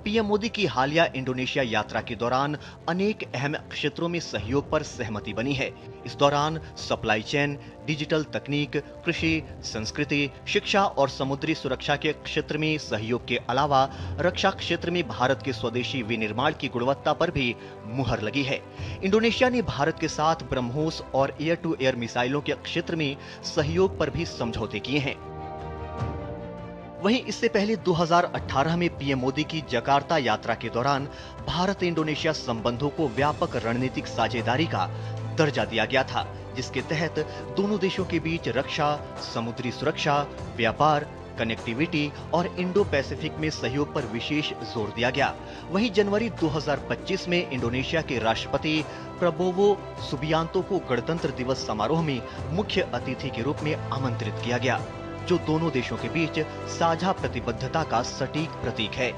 पीएम मोदी की हालिया इंडोनेशिया यात्रा के दौरान अनेक अहम क्षेत्रों में सहयोग पर सहमति बनी है। इस दौरान सप्लाई चेन, डिजिटल तकनीक, कृषि, संस्कृति, शिक्षा और समुद्री सुरक्षा के क्षेत्र में सहयोग के अलावा रक्षा क्षेत्र में भारत के स्वदेशी विनिर्माण की गुणवत्ता पर भी मुहर लगी है। इंडोनेशिया ने भारत के साथ ब्रह्मोस और एयर टू एयर मिसाइलों के क्षेत्र में सहयोग पर भी समझौते किए हैं। वहीं इससे पहले 2018 में पीएम मोदी की जकार्ता यात्रा के दौरान भारत इंडोनेशिया संबंधों को व्यापक रणनीतिक साझेदारी का दर्जा दिया गया था, जिसके तहत दोनों देशों के बीच रक्षा, समुद्री सुरक्षा, व्यापार, कनेक्टिविटी और इंडो पैसिफिक में सहयोग पर विशेष जोर दिया गया। वहीं जनवरी 2025 में इंडोनेशिया के राष्ट्रपति प्रबोवो सुबियांतो को गणतंत्र दिवस समारोह में मुख्य अतिथि के रूप में आमंत्रित किया गया, जो दोनों देशों के बीच साझा प्रतिबद्धता का सटीक प्रतीक है।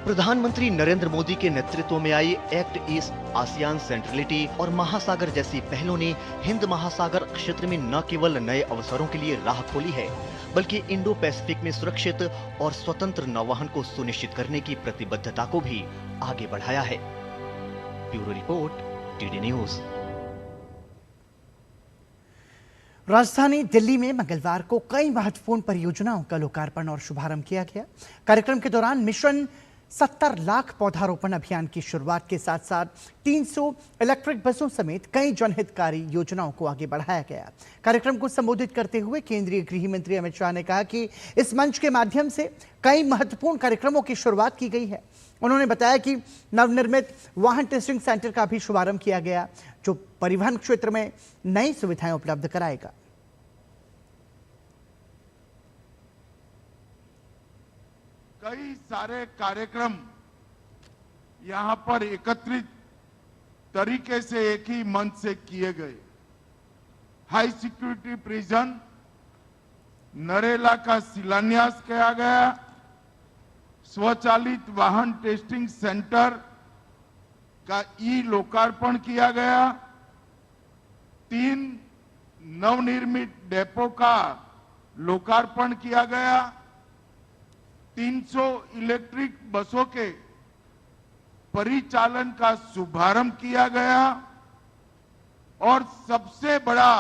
प्रधानमंत्री नरेंद्र मोदी के नेतृत्व में I act east, ASEAN centrality और महासागर जैसी पहलों ने हिंद महासागर क्षेत्र में न केवल नए अवसरों के लिए राह खोली है, बल्कि इंडो पैसिफिक में सुरक्षित और स्वतंत्र नौवहन को सुनिश्चित करने की प्रतिबद्धता को भी आगे बढ़ाया है। Bureau report, TD news. राजधानी दिल्ली में मंगलवार को कई महत्वपूर्ण परियोजनाओं का लोकार्पण और शुभारंभ किया गया। कार्यक्रम के दौरान मिशन 70 लाख पौधारोपण अभियान की शुरुआत के साथ साथ 300 इलेक्ट्रिक बसों समेत कई जनहितकारी योजनाओं को आगे बढ़ाया गया। कार्यक्रम को संबोधित करते हुए केंद्रीय गृह मंत्री अमित शाह ने कहा कि इस मंच के माध्यम से कई महत्वपूर्ण कार्यक्रमों की शुरुआत की गई है। उन्होंने बताया कि नवनिर्मित वाहन टेस्टिंग सेंटर का भी शुभारंभ किया गया, जो परिवहन क्षेत्र में नई सुविधाएं उपलब्ध कराएगा। कई सारे कार्यक्रम यहां पर एकत्रित तरीके से एक ही मंच से किए गए। हाई सिक्योरिटी प्रिजन नरेला का शिलान्यास किया गया, स्वचालित वाहन टेस्टिंग सेंटर का लोकार्पण किया गया, 3 नवनिर्मित डेपो का लोकार्पण किया गया, 300 इलेक्ट्रिक बसों के परिचालन का शुभारंभ किया गया और सबसे बड़ा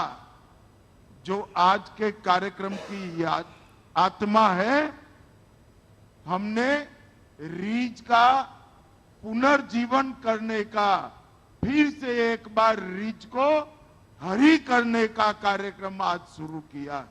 जो आज के कार्यक्रम की आत्मा है, हमने रीच का पुनर्जीवन करने का, फिर से एक बार रीच को हरी करने का कार्यक्रम आज शुरू किया।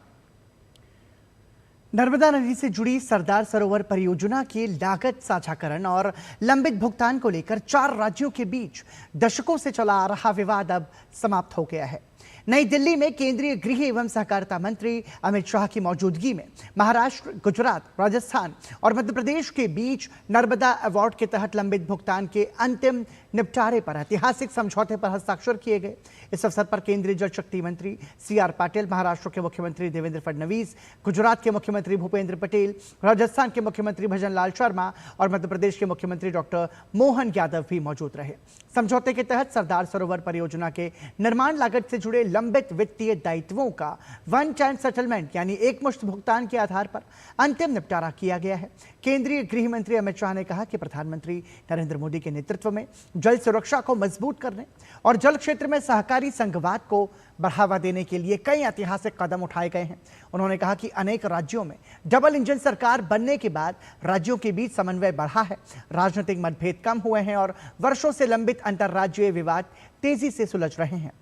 नर्मदा नदी से जुड़ी सरदार सरोवर परियोजना के लागत साझाकरण और लंबित भुगतान को लेकर 4 राज्यों के बीच दशकों से चला आ रहा विवाद अब समाप्त हो गया है। नई दिल्ली में केंद्रीय गृह एवं सहकारिता मंत्री अमित शाह की मौजूदगी में महाराष्ट्र, गुजरात, राजस्थान और मध्य प्रदेश के बीच नर्मदा अवार्ड के तहत लंबित भुगतान के अंतिम निपटारे पर ऐतिहासिक समझौते पर हस्ताक्षर किए गए। इस अवसर पर केंद्रीय जल शक्ति मंत्री CR पाटिल, महाराष्ट्र के मुख्यमंत्री देवेंद्र फडणवीस, गुजरात के मुख्यमंत्री भूपेंद्र पटेल, राजस्थान के मुख्यमंत्री भजन लाल शर्मा और मध्य प्रदेश के मुख्यमंत्री डॉक्टर मोहन यादव भी मौजूद रहे। समझौते के तहत सरदार सरोवर परियोजना के निर्माण लागत से जुड़े लंबित वित्तीय दायित्वों का वन टाइम सेटलमेंट यानी एकमुश्त भुगतान के आधार पर अंतिम निपटारा किया गया है। केंद्रीय गृह मंत्री अमित शाह ने कहा कि प्रधानमंत्री नरेंद्र मोदी के नेतृत्व में जल सुरक्षा को मजबूत करने और जल क्षेत्र में सहकारी संघवाद को बढ़ावा देने के लिए कई ऐतिहासिक कदम उठाए गए हैं। उन्होंने कहा कि अनेक राज्यों में डबल इंजन सरकार बनने के बाद राज्यों के बीच समन्वय बढ़ा है, राजनीतिक मतभेद कम हुए हैं और वर्षों से लंबित अंतर्राज्यीय विवाद तेजी से सुलझ रहे हैं।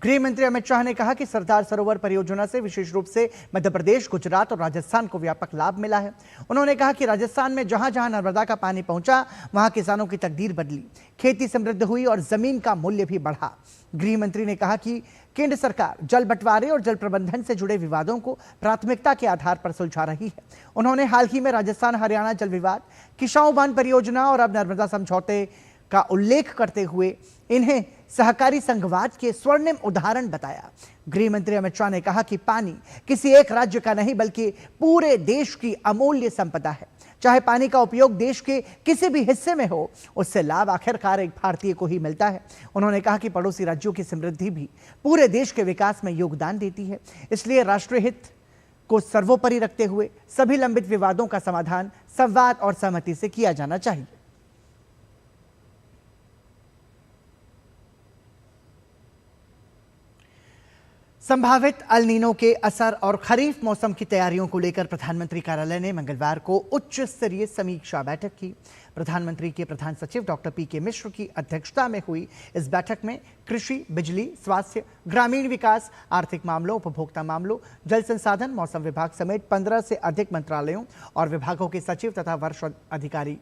गृह मंत्री अमित शाह ने कहा कि सरदार सरोवर परियोजना से विशेष रूप से मध्य प्रदेश, गुजरात और राजस्थान को व्यापक लाभ मिला है। उन्होंने कहा कि राजस्थान में जहां जहां नर्मदा का पानी पहुंचा, वहां किसानों की तकदीर बदली, खेती समृद्ध हुई और जमीन का मूल्य भी बढ़ा। गृह मंत्री ने कहा कि केंद्र सरकार जल बंटवारे और जल प्रबंधन से जुड़े विवादों को प्राथमिकता के आधार पर सुलझा रही है। उन्होंने हाल ही में राजस्थान हरियाणा जल विवाद, किसाऊ बांध परियोजना और अब नर्मदा समझौते का उल्लेख करते हुए इन्हें सहकारी संघवाद के स्वर्णिम उदाहरण बताया। गृह मंत्री अमित शाह ने कहा कि पानी किसी एक राज्य का नहीं बल्कि पूरे देश की अमूल्य संपदा है। चाहे पानी का उपयोग देश के किसी भी हिस्से में हो, उससे लाभ आखिरकार एक भारतीय को ही मिलता है। उन्होंने कहा कि पड़ोसी राज्यों की समृद्धि भी पूरे देश के विकास में योगदान देती है। इसलिए राष्ट्रीय हित को सर्वोपरि रखते हुए सभी लंबित विवादों का समाधान संवाद और सहमति से किया जाना चाहिए। संभावित अल नीनो के असर और खरीफ मौसम की तैयारियों को लेकर प्रधानमंत्री कार्यालय ने मंगलवार को उच्च स्तरीय समीक्षा बैठक की। प्रधानमंत्री के प्रधान सचिव डॉक्टर PK मिश्र की अध्यक्षता में हुई इस बैठक में कृषि, बिजली, स्वास्थ्य, ग्रामीण विकास, आर्थिक मामलों, उपभोक्ता मामलों, जल संसाधन, मौसम विभाग समेत 15 से अधिक मंत्रालयों और विभागों के सचिव तथा वरिष्ठ अधिकारी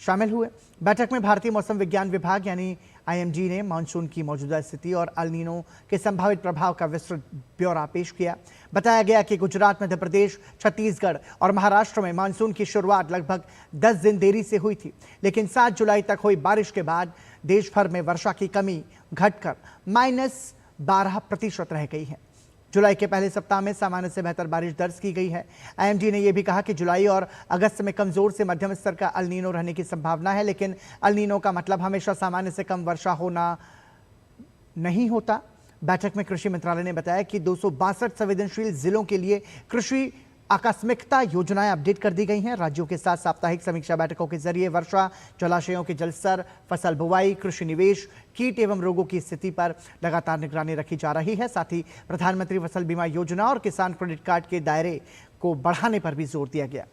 शामिल हुए। बैठक में भारतीय मौसम विज्ञान विभाग यानी IMD ने मानसून की मौजूदा स्थिति और अल नीनो के संभावित प्रभाव का विस्तृत ब्यौरा पेश किया। बताया गया कि गुजरात, मध्य प्रदेश, छत्तीसगढ़ और महाराष्ट्र में मानसून की शुरुआत लगभग 10 दिन देरी से हुई थी, लेकिन 7 जुलाई तक हुई बारिश के बाद देश भर में वर्षा की कमी घटकर -12% रह गई है। जुलाई के पहले सप्ताह में सामान्य से बेहतर बारिश दर्ज की गई है। IMD ने यह भी कहा कि जुलाई और अगस्त में कमजोर से मध्यम स्तर का अल नीनो रहने की संभावना है, लेकिन अल नीनो का मतलब हमेशा सामान्य से कम वर्षा होना नहीं होता। बैठक में कृषि मंत्रालय ने बताया कि 262 संवेदनशील जिलों के लिए कृषि आकस्मिकता योजनाएं अपडेट कर दी गई हैं। राज्यों के साथ साप्ताहिक समीक्षा बैठकों के जरिए वर्षा, जलाशयों के जलस्तर, फसल बुवाई, कृषि निवेश, कीट एवं रोगों की स्थिति पर लगातार निगरानी रखी जा रही है। साथ ही प्रधानमंत्री फसल बीमा योजना और किसान क्रेडिट कार्ड के दायरे को बढ़ाने पर भी जोर दिया गया।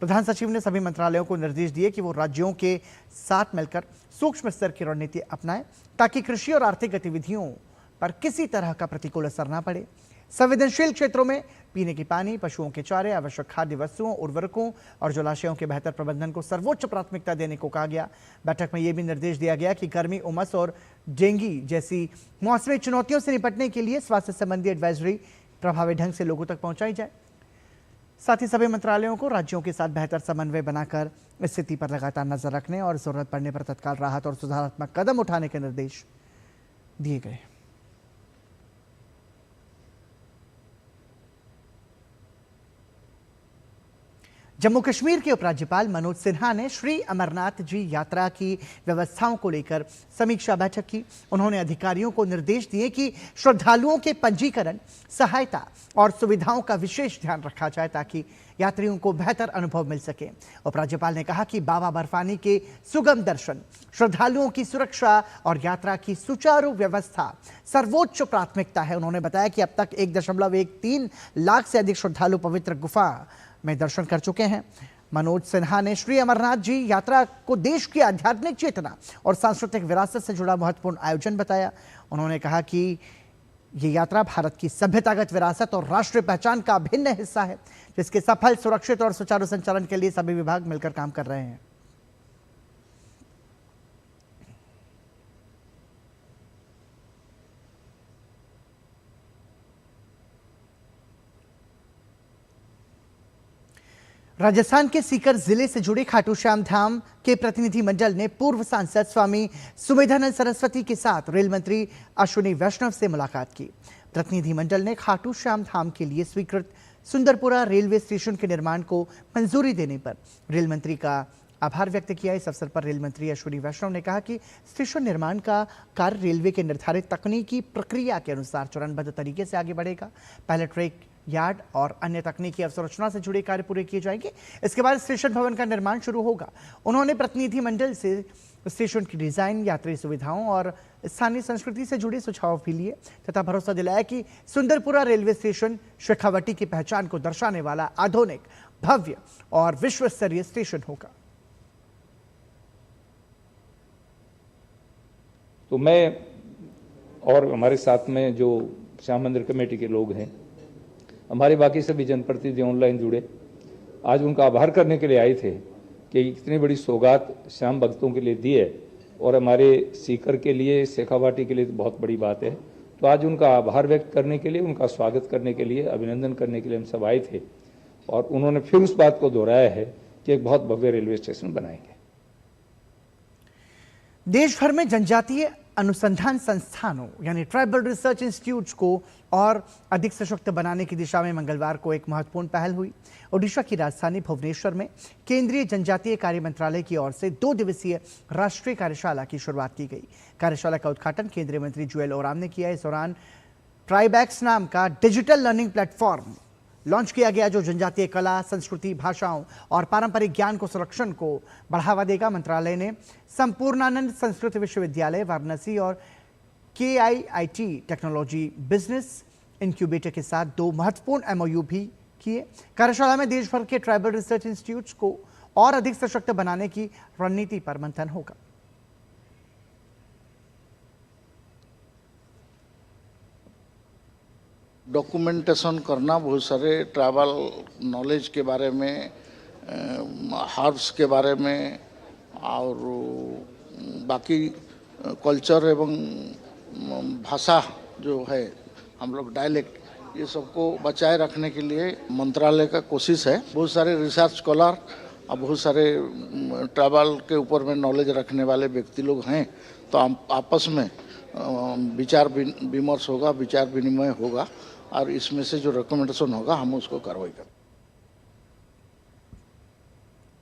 प्रधान सचिव ने सभी मंत्रालयों को निर्देश दिए कि वो राज्यों के साथ मिलकर सूक्ष्म स्तर की रणनीति अपनाएं ताकि कृषि और आर्थिक गतिविधियों पर किसी तरह का प्रतिकूल असर न पड़े। संवेदनशील क्षेत्रों में पीने की पानी, पशुओं के चारे, आवश्यक खाद्य वस्तुओं, उर्वरकों और जलाशयों के बेहतर प्रबंधन को सर्वोच्च प्राथमिकता देने को कहा गया। बैठक में यह भी निर्देश दिया गया कि गर्मी, उमस और डेंगू जैसी मौसमी चुनौतियों से निपटने के लिए स्वास्थ्य संबंधी एडवाइजरी प्रभावी ढंग से लोगों तक पहुंचाई जाए। साथ ही सभी मंत्रालयों को राज्यों के साथ बेहतर समन्वय बनाकर स्थिति पर लगातार नजर रखने और जरूरत पड़ने पर तत्काल राहत और सुधारात्मक कदम उठाने के निर्देश दिए गए। जम्मू कश्मीर के उपराज्यपाल मनोज सिन्हा ने श्री अमरनाथ जी यात्रा की व्यवस्थाओं को लेकर समीक्षा बैठक की। उन्होंने अधिकारियों को निर्देश दिए कि श्रद्धालुओं के पंजीकरण, सहायता और सुविधाओं का विशेष ध्यान रखा जाए ताकि यात्रियों को बेहतर अनुभव मिल सके। उपराज्यपाल ने कहा कि बाबा बर्फानी के सुगम दर्शन, श्रद्धालुओं की सुरक्षा और यात्रा की सुचारू व्यवस्था सर्वोच्च प्राथमिकता है। उन्होंने बताया कि अब तक 1.13 लाख से अधिक श्रद्धालु पवित्र गुफा में दर्शन कर चुके हैं। मनोज सिन्हा ने श्री अमरनाथ जी यात्रा को देश की आध्यात्मिक चेतना और सांस्कृतिक विरासत से जुड़ा महत्वपूर्ण आयोजन बताया। उन्होंने कहा कि ये यात्रा भारत की सभ्यतागत विरासत और राष्ट्रीय पहचान का अभिन्न हिस्सा है, जिसके सफल, सुरक्षित और सुचारू संचालन के लिए सभी विभाग मिलकर काम कर रहे हैं। राजस्थान के सीकर जिले से जुड़े खाटू श्याम धाम के प्रतिनिधि मंडल ने पूर्व सांसद स्वामी सुमेधानंद सरस्वती के साथ रेल मंत्री अश्विनी वैष्णव से मुलाकात की। प्रतिनिधि मंडल ने खाटू श्याम धाम के लिए स्वीकृत सुंदरपुरा रेलवे स्टेशन के निर्माण को मंजूरी देने पर रेल मंत्री का आभार व्यक्त किया। इस अवसर पर रेल मंत्री अश्विनी वैष्णव ने कहा कि स्टेशन निर्माण का कार्य रेलवे के निर्धारित तकनीकी प्रक्रिया के अनुसार चरणबद्ध तरीके से आगे बढ़ेगा। पहले ट्रैक यार्ड और अन्य तकनीकी अवसंरचना से जुड़े कार्य पूरे किए जाएंगे। इसके बाद स्टेशन भवन का निर्माण शुरू होगा। उन्होंने प्रतिनिधि मंडल से स्टेशन की डिजाइन, यात्री सुविधाओं और स्थानीय संस्कृति से जुड़े सुझाव भी लिए तथा भरोसा दिलाया कि सुंदरपुरा रेलवे स्टेशन शेखावटी की पहचान को दर्शाने वाला आधुनिक, भव्य और विश्व स्तरीय स्टेशन होगा। तो मैं और हमारे साथ में जो श्याम मंदिर कमेटी के लोग हैं, हमारे बाकी सभी जनप्रतिनिधि ऑनलाइन जुड़े, आज उनका आभार करने के लिए आए थे कि इतनी बड़ी सौगात श्याम भक्तों के लिए दी है और हमारे सीकर के लिए, शेखावाटी के लिए तो बहुत बड़ी बात है। तो आज उनका आभार व्यक्त करने के लिए, उनका स्वागत करने के लिए, अभिनंदन करने के लिए हम सब आए थे और उन्होंने फिर उस बात को दोहराया है कि एक बहुत भव्य रेलवे स्टेशन बनाएंगे। देश भर में जनजातीय अनुसंधान संस्थानों यानी ट्राइबल रिसर्च इंस्टीट्यूट्स को और अधिक सशक्त बनाने की दिशा में मंगलवार को एक महत्वपूर्ण पहल हुई। ओडिशा की राजधानी भुवनेश्वर में केंद्रीय जनजातीय कार्य मंत्रालय की ओर से 2 दिवसीय राष्ट्रीय कार्यशाला की शुरुआत की गई। कार्यशाला का उद्घाटन केंद्रीय मंत्री जुएल ओराम ने किया। इस दौरान ट्राइबैक्स नाम का डिजिटल लर्निंग प्लेटफॉर्म लॉन्च किया गया, जो जनजातीय कला, संस्कृति, भाषाओं और पारंपरिक ज्ञान को संरक्षण को बढ़ावा देगा। मंत्रालय ने संपूर्णानंद संस्कृत विश्वविद्यालय वाराणसी और KIIT टेक्नोलॉजी बिजनेस इनक्यूबेटर के साथ 2 महत्वपूर्ण MOU भी किए। कार्यशाला में देश भर के ट्राइबल रिसर्च इंस्टीट्यूट्स को और अधिक सशक्त बनाने की रणनीति पर मंथन होगा। डॉक्यूमेंटेशन करना, बहुत सारे ट्रैवल नॉलेज के बारे में, हर्ब्स के बारे में और बाकी कल्चर एवं भाषा जो है हम लोग डायलेक्ट, ये सबको बचाए रखने के लिए मंत्रालय का कोशिश है। बहुत सारे रिसर्च स्कॉलर और बहुत सारे ट्रैवल के ऊपर में नॉलेज रखने वाले व्यक्ति लोग हैं, तो आपस में विचार विमर्श होगा, विचार विनिमय होगा और इसमें से जो रिकमेंडेशन होगा हम उसको कार्रवाई करें।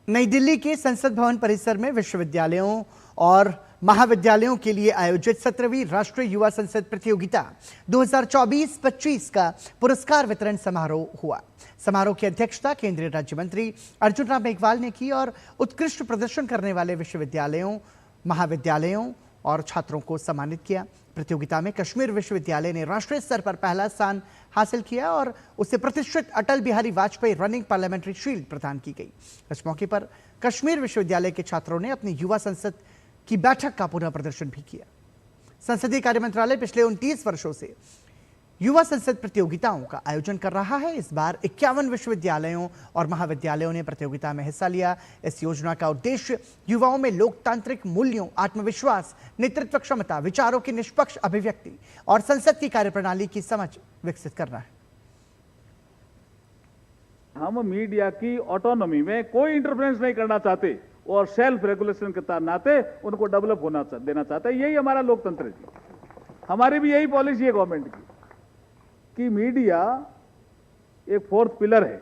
नई दिल्ली के संसद भवन परिसर में विश्वविद्यालयों और महाविद्यालयों के लिए आयोजित 17वीं राष्ट्रीय युवा संसद प्रतियोगिता 2024-25 का पुरस्कार वितरण समारोह हुआ। समारोह की अध्यक्षता केंद्रीय राज्य मंत्री अर्जुन राम मेघवाल ने की और उत्कृष्ट प्रदर्शन करने वाले विश्वविद्यालयों, महाविद्यालयों और छात्रों को सम्मानित किया। प्रतियोगिता में कश्मीर विश्वविद्यालय ने राष्ट्रीय स्तर पर पहला स्थान हासिल किया और उसे प्रतिष्ठित Atal Bihari Vajpayee running parliamentary shield प्रदान की गई। इस मौके पर कश्मीर विश्वविद्यालय के छात्रों ने अपनी युवा संसद की बैठक का पुनः प्रदर्शन भी किया। संसदीय कार्य मंत्रालय पिछले 29 वर्षों से युवा संसद प्रतियोगिताओं का आयोजन कर रहा है। इस बार 51 विश्वविद्यालयों और महाविद्यालयों ने प्रतियोगिता में हिस्सा लिया। इस योजना का उद्देश्य युवाओं में लोकतांत्रिक मूल्यों, आत्मविश्वास, नेतृत्व क्षमता, विचारों की निष्पक्ष अभिव्यक्ति और संसद की कार्यप्रणाली की समझ विकसित करना है। हम मीडिया की ऑटोनॉमी में कोई इंटरफेरेंस नहीं करना चाहते और सेल्फ रेगुलेशन के नाते उनको डेवलप होना देना चाहते हैं। यही हमारा लोकतंत्र है जी। हमारी भी यही पॉलिसी है गवर्नमेंट की कि मीडिया एक फोर्थ पिलर है,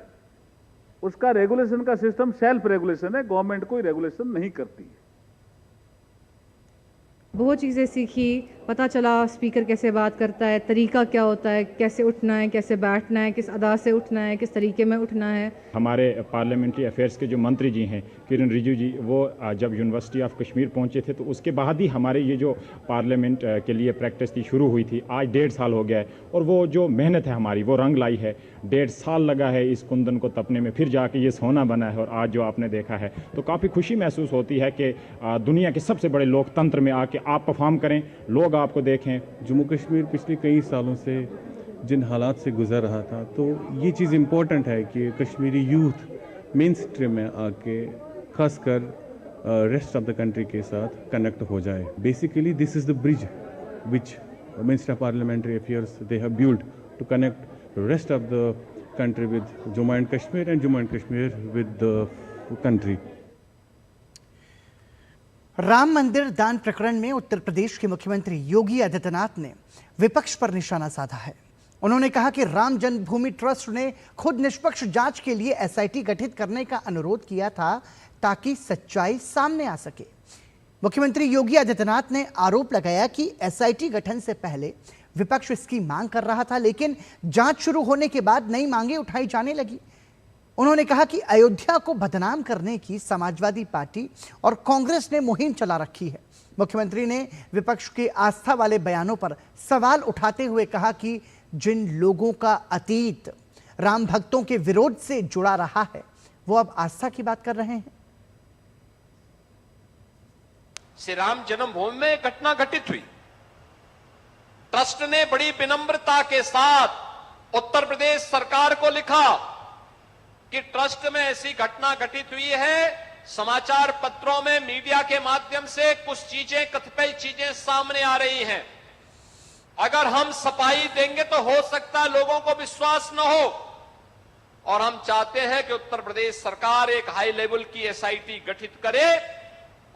उसका रेगुलेशन का सिस्टम सेल्फ रेगुलेशन है, गवर्नमेंट कोई रेगुलेशन नहीं करती है। बहुत चीज़ें सीखी, पता चला स्पीकर कैसे बात करता है, तरीका क्या होता है, कैसे उठना है, कैसे बैठना है, किस अदा से उठना है, किस तरीके में उठना है। हमारे पार्लियामेंट्री अफेयर्स के जो मंत्री जी हैं किरण रिजिजू जी, वो जब यूनिवर्सिटी ऑफ कश्मीर पहुंचे थे तो उसके बाद ही हमारे ये जो पार्लियामेंट के लिए प्रैक्टिस की शुरू हुई थी। आज 1.5 साल हो गया है और वो जो मेहनत है हमारी वो रंग लाई है। 1.5 साल लगा है इस कुंदन को तपने में, फिर जाके ये सोना बना है और आज जो आपने देखा है तो काफ़ी खुशी महसूस होती है कि दुनिया के सबसे बड़े लोकतंत्र में आके आप परफॉर्म करें, लोग आपको देखें। जम्मू कश्मीर पिछले कई सालों से जिन हालात से गुजर रहा था, तो ये चीज़ इम्पोर्टेंट है कि कश्मीरी यूथ मेन स्ट्रीम में आके खासकर रेस्ट ऑफ द कंट्री के साथ कनेक्ट हो जाए। Basically this is the bridge which minister of parliamentary affairs they have build to connect rest of the country with Jammu and Kashmir and Jammu and Kashmir with the country. Ram Mandir दान प्रकरण में उत्तर प्रदेश के मुख्यमंत्री योगी आदित्यनाथ ने विपक्ष पर निशाना साधा है। उन्होंने कहा कि राम जन्मभूमि ट्रस्ट ने खुद निष्पक्ष जांच के लिए एसआईटी गठित करने का अनुरोध किया था ताकि सच्चाई सामने आ सके। मुख्यमंत्री योगी आदित्यनाथ ने आरोप लगाया कि एसआईटी गठन से पहले विपक्ष इसकी मांग कर रहा था, लेकिन जांच शुरू होने के बाद नई मांगें उठाई जाने लगी। उन्होंने कहा कि अयोध्या को बदनाम करने की समाजवादी पार्टी और कांग्रेस ने मुहिम चला रखी है। मुख्यमंत्री ने विपक्ष के आस्था वाले बयानों पर सवाल उठाते हुए कहा कि जिन लोगों का अतीत राम भक्तों के विरोध से जुड़ा रहा है वो अब आस्था की बात कर रहे हैं। श्री राम जन्मभूमि में घटना घटित हुई, ट्रस्ट ने बड़ी विनम्रता के साथ उत्तर प्रदेश सरकार को लिखा कि ट्रस्ट में ऐसी घटना घटित हुई है। समाचार पत्रों में मीडिया के माध्यम से कुछ चीजें, कतिपय चीजें सामने आ रही हैं। अगर हम सफाई देंगे तो हो सकता है लोगों को विश्वास न हो, और हम चाहते हैं कि उत्तर प्रदेश सरकार एक हाई लेवल की एसआईटी गठित करे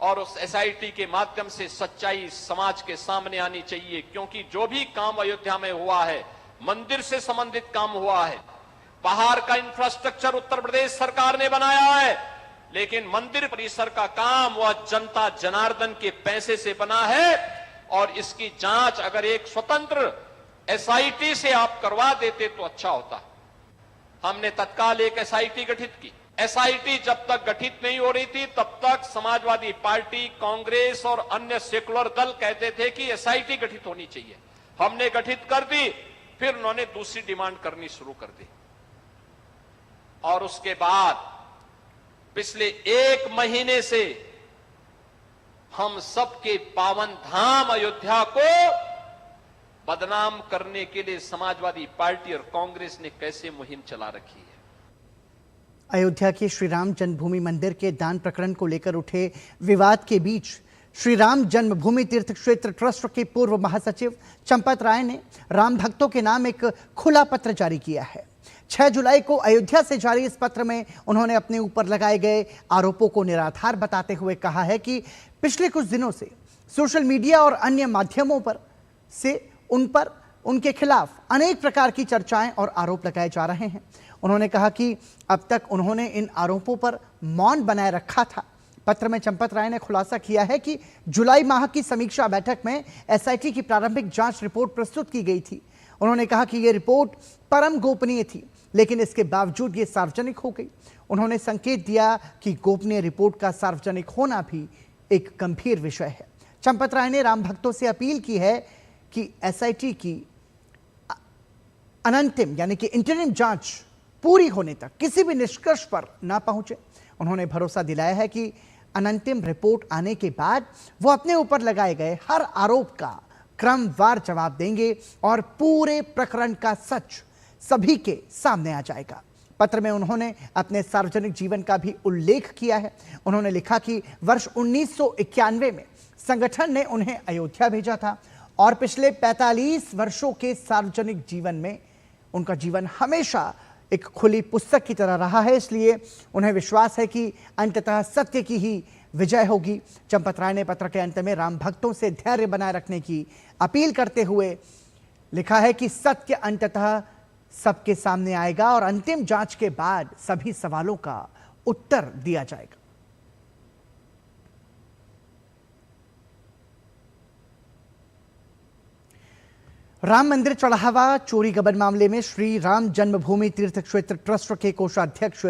और उस एसआईटी के माध्यम से सच्चाई समाज के सामने आनी चाहिए। क्योंकि जो भी काम अयोध्या में हुआ है, मंदिर से संबंधित काम हुआ है, बाहर का इंफ्रास्ट्रक्चर उत्तर प्रदेश सरकार ने बनाया है, लेकिन मंदिर परिसर का काम वह जनता जनार्दन के पैसे से बना है। और इसकी जांच अगर एक स्वतंत्र एसआईटी से आप करवा देते तो अच्छा होता। हमने तत्काल एक एसआईटी गठित की। एसआईटी जब तक गठित नहीं हो रही थी तब तक समाजवादी पार्टी, कांग्रेस और अन्य सेकुलर दल कहते थे कि एसआईटी गठित होनी चाहिए। हमने गठित कर दी, फिर उन्होंने दूसरी डिमांड करनी शुरू कर दी। और उसके बाद पिछले 1 महीने से हम सबके पावन धाम अयोध्या को बदनाम करने के लिए समाजवादी पार्टी और कांग्रेस ने कैसे मुहिम चला रखी है। अयोध्या के श्री राम जन्मभूमि मंदिर के दान प्रकरण को लेकर उठे विवाद के बीच श्री राम जन्मभूमि तीर्थ क्षेत्र ट्रस्ट के पूर्व महासचिव चंपत राय ने राम भक्तों के नाम एक खुला पत्र जारी किया है। 6 जुलाई को अयोध्या से जारी इस पत्र में उन्होंने अपने ऊपर लगाए गए आरोपों को निराधार बताते हुए कहा है कि पिछले कुछ दिनों से सोशल मीडिया और अन्य माध्यमों पर से उनके खिलाफ अनेक प्रकार की चर्चाएं और आरोप लगाए जा रहे हैं। उन्होंने कहा कि अब तक उन्होंने इन आरोपों पर मौन बनाए रखा था। पत्र में चंपत राय ने खुलासा किया है कि जुलाई माह की समीक्षा बैठक में एसआईटी की प्रारंभिक जांच रिपोर्ट प्रस्तुत की गई थी। उन्होंने कहा कि यह रिपोर्ट परम गोपनीय थी, लेकिन इसके बावजूद ये सार्वजनिक हो गई। उन्होंने संकेत दिया कि गोपनीय रिपोर्ट का सार्वजनिक होना भी एक गंभीर विषय है। चंपत राय ने राम भक्तों से अपील की है कि एसआईटी की अनंतिम यानी कि इंटरिम जांच पूरी होने तक किसी भी निष्कर्ष पर ना पहुंचे। उन्होंने भरोसा दिलाया है कि अनंतिम रिपोर्ट आने के बाद वो अपने ऊपर लगाए गए हर आरोप का क्रमवार जवाब देंगे और पूरे प्रकरण का सच सभी के सामने आ जाएगा। पत्र में उन्होंने अपने सार्वजनिक जीवन का भी उल्लेख किया है। उन्होंने लिखा कि वर्ष 1991 में संगठन ने उन्हें अयोध्या भेजा था और पिछले 45 वर्षों के सार्वजनिक जीवन में उनका जीवन हमेशा एक खुली पुस्तक की तरह रहा है। इसलिए उन्हें विश्वास है कि अंततः सत्य की ही विजय होगी। चंपत राय ने पत्र के अंत में राम भक्तों से धैर्य बनाए रखने की अपील करते हुए लिखा है कि सत्य अंततः सबके सामने आएगा और अंतिम जांच के बाद सभी सवालों का उत्तर दिया जाएगा। राम मंदिर चढ़ावा चोरी गबन मामले में श्री राम जन्मभूमि तीर्थ क्षेत्र ट्रस्ट के कोषाध्यक्ष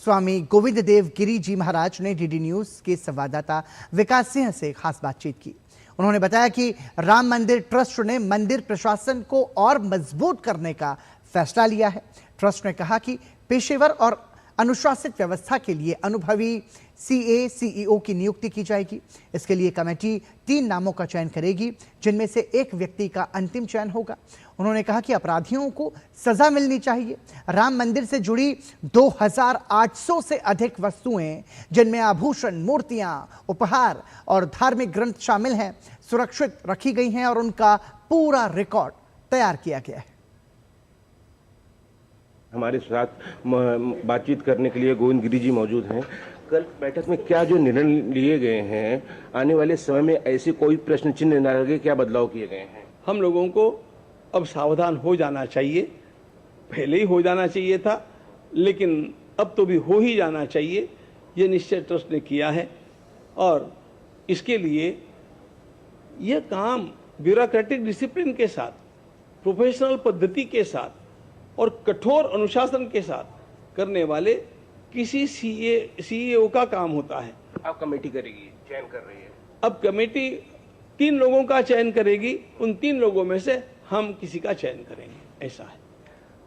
स्वामी गोविंद देव गिरी जी महाराज ने डीडी न्यूज के संवाददाता विकास सिंह से खास बातचीत की। उन्होंने बताया कि राम मंदिर ट्रस्ट ने मंदिर प्रशासन को और मजबूत करने का फैसला लिया है। ट्रस्ट ने कहा कि पेशेवर और अनुशासित व्यवस्था के लिए अनुभवी सीए सीईओ की नियुक्ति की जाएगी। इसके लिए कमेटी 3 नामों का चयन करेगी, जिनमें से एक व्यक्ति का अंतिम चयन होगा। उन्होंने कहा कि अपराधियों को सजा मिलनी चाहिए। राम मंदिर से जुड़ी 2800 से अधिक वस्तुएं, जिनमें आभूषण, मूर्तियां, उपहार और धार्मिक ग्रंथ शामिल हैं, सुरक्षित रखी गई हैं और उनका पूरा रिकॉर्ड तैयार किया गया है। हमारे साथ बातचीत करने के लिए गोविंद गिरी जी मौजूद हैं। कल बैठक में क्या जो निर्णय लिए गए हैं, आने वाले समय में ऐसे कोई प्रश्न चिन्ह न लगे, क्या बदलाव किए गए हैं? हम लोगों को अब सावधान हो जाना चाहिए। पहले ही हो जाना चाहिए था, लेकिन अब तो भी हो ही जाना चाहिए। ये निश्चय ट्रस्ट ने किया है और इसके लिए यह काम ब्यूरोक्रेटिक डिसिप्लिन के साथ, प्रोफेशनल पद्धति के साथ और कठोर अनुशासन के साथ करने वाले किसी सीईओ का काम होता है। अब कमेटी करेगी, चयन कर रही है। अब कमेटी 3 लोगों का चयन करेगी। उन 3 लोगों में से हम किसी का चयन करेंगे, ऐसा है।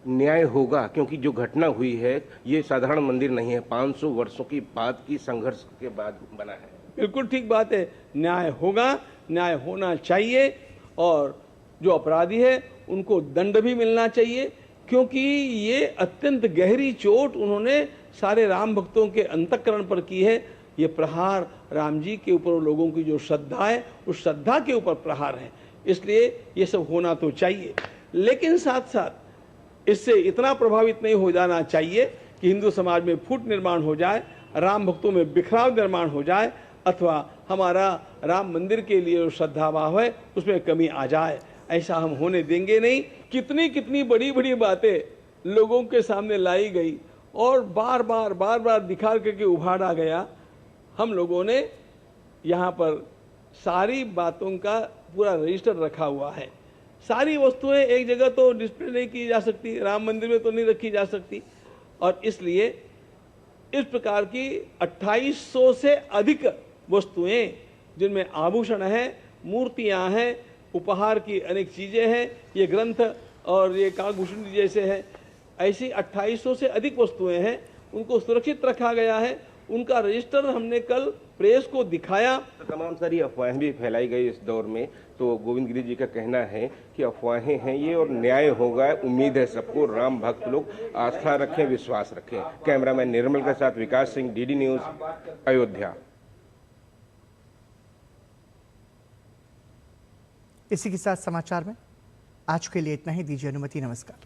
न्याय होगा, क्योंकि जो घटना हुई है ये साधारण मंदिर नहीं है, 500 वर्षों की बाद की संघर्ष के बाद बना है। बिल्कुल ठीक बात है। न्याय होगा, न्याय होना चाहिए और जो अपराधी है उनको दंड भी मिलना चाहिए, क्योंकि ये अत्यंत गहरी चोट उन्होंने सारे राम भक्तों के अंतःकरण पर की है। ये प्रहार राम जी के ऊपर लोगों की जो श्रद्धा है, उस श्रद्धा के ऊपर प्रहार है। इसलिए ये सब होना तो चाहिए, लेकिन साथ साथ इससे इतना प्रभावित नहीं हो जाना चाहिए कि हिंदू समाज में फूट निर्माण हो जाए, राम भक्तों में बिखराव निर्माण हो जाए, अथवा हमारा राम मंदिर के लिए जो श्रद्धा भाव है उसमें कमी आ जाए। ऐसा हम होने देंगे नहीं। कितनी कितनी बड़ी बड़ी बातें लोगों के सामने लाई गई और बार बार दिखा करके उभारा गया। हम लोगों ने यहाँ पर सारी बातों का पूरा रजिस्टर रखा हुआ है। सारी वस्तुएं एक जगह तो डिस्प्ले नहीं की जा सकती, राम मंदिर में तो नहीं रखी जा सकती, और इसलिए इस प्रकार की 2800 से अधिक वस्तुएं, जिनमें आभूषण हैं, मूर्तियां हैं, उपहार की अनेक चीजें हैं, ये ग्रंथ और ये काकभूषण जैसे हैं, ऐसी 2800 से अधिक वस्तुएं हैं, उनको सुरक्षित रखा गया है। उनका रजिस्टर हमने कल प्रेस को दिखाया। तो तमाम सारी अफवाहें भी फैलाई गई इस दौर में, तो गोविंद गिरी जी का कहना है कि अफवाहें हैं ये और न्याय होगा। उम्मीद है सबको, राम भक्त लोग आस्था रखें, विश्वास रखें। कैमरामैन निर्मल के साथ विकास सिंह, डीडी न्यूज, अयोध्या। इसी के साथ समाचार में आज के लिए इतना ही। दीजिए अनुमति। नमस्कार।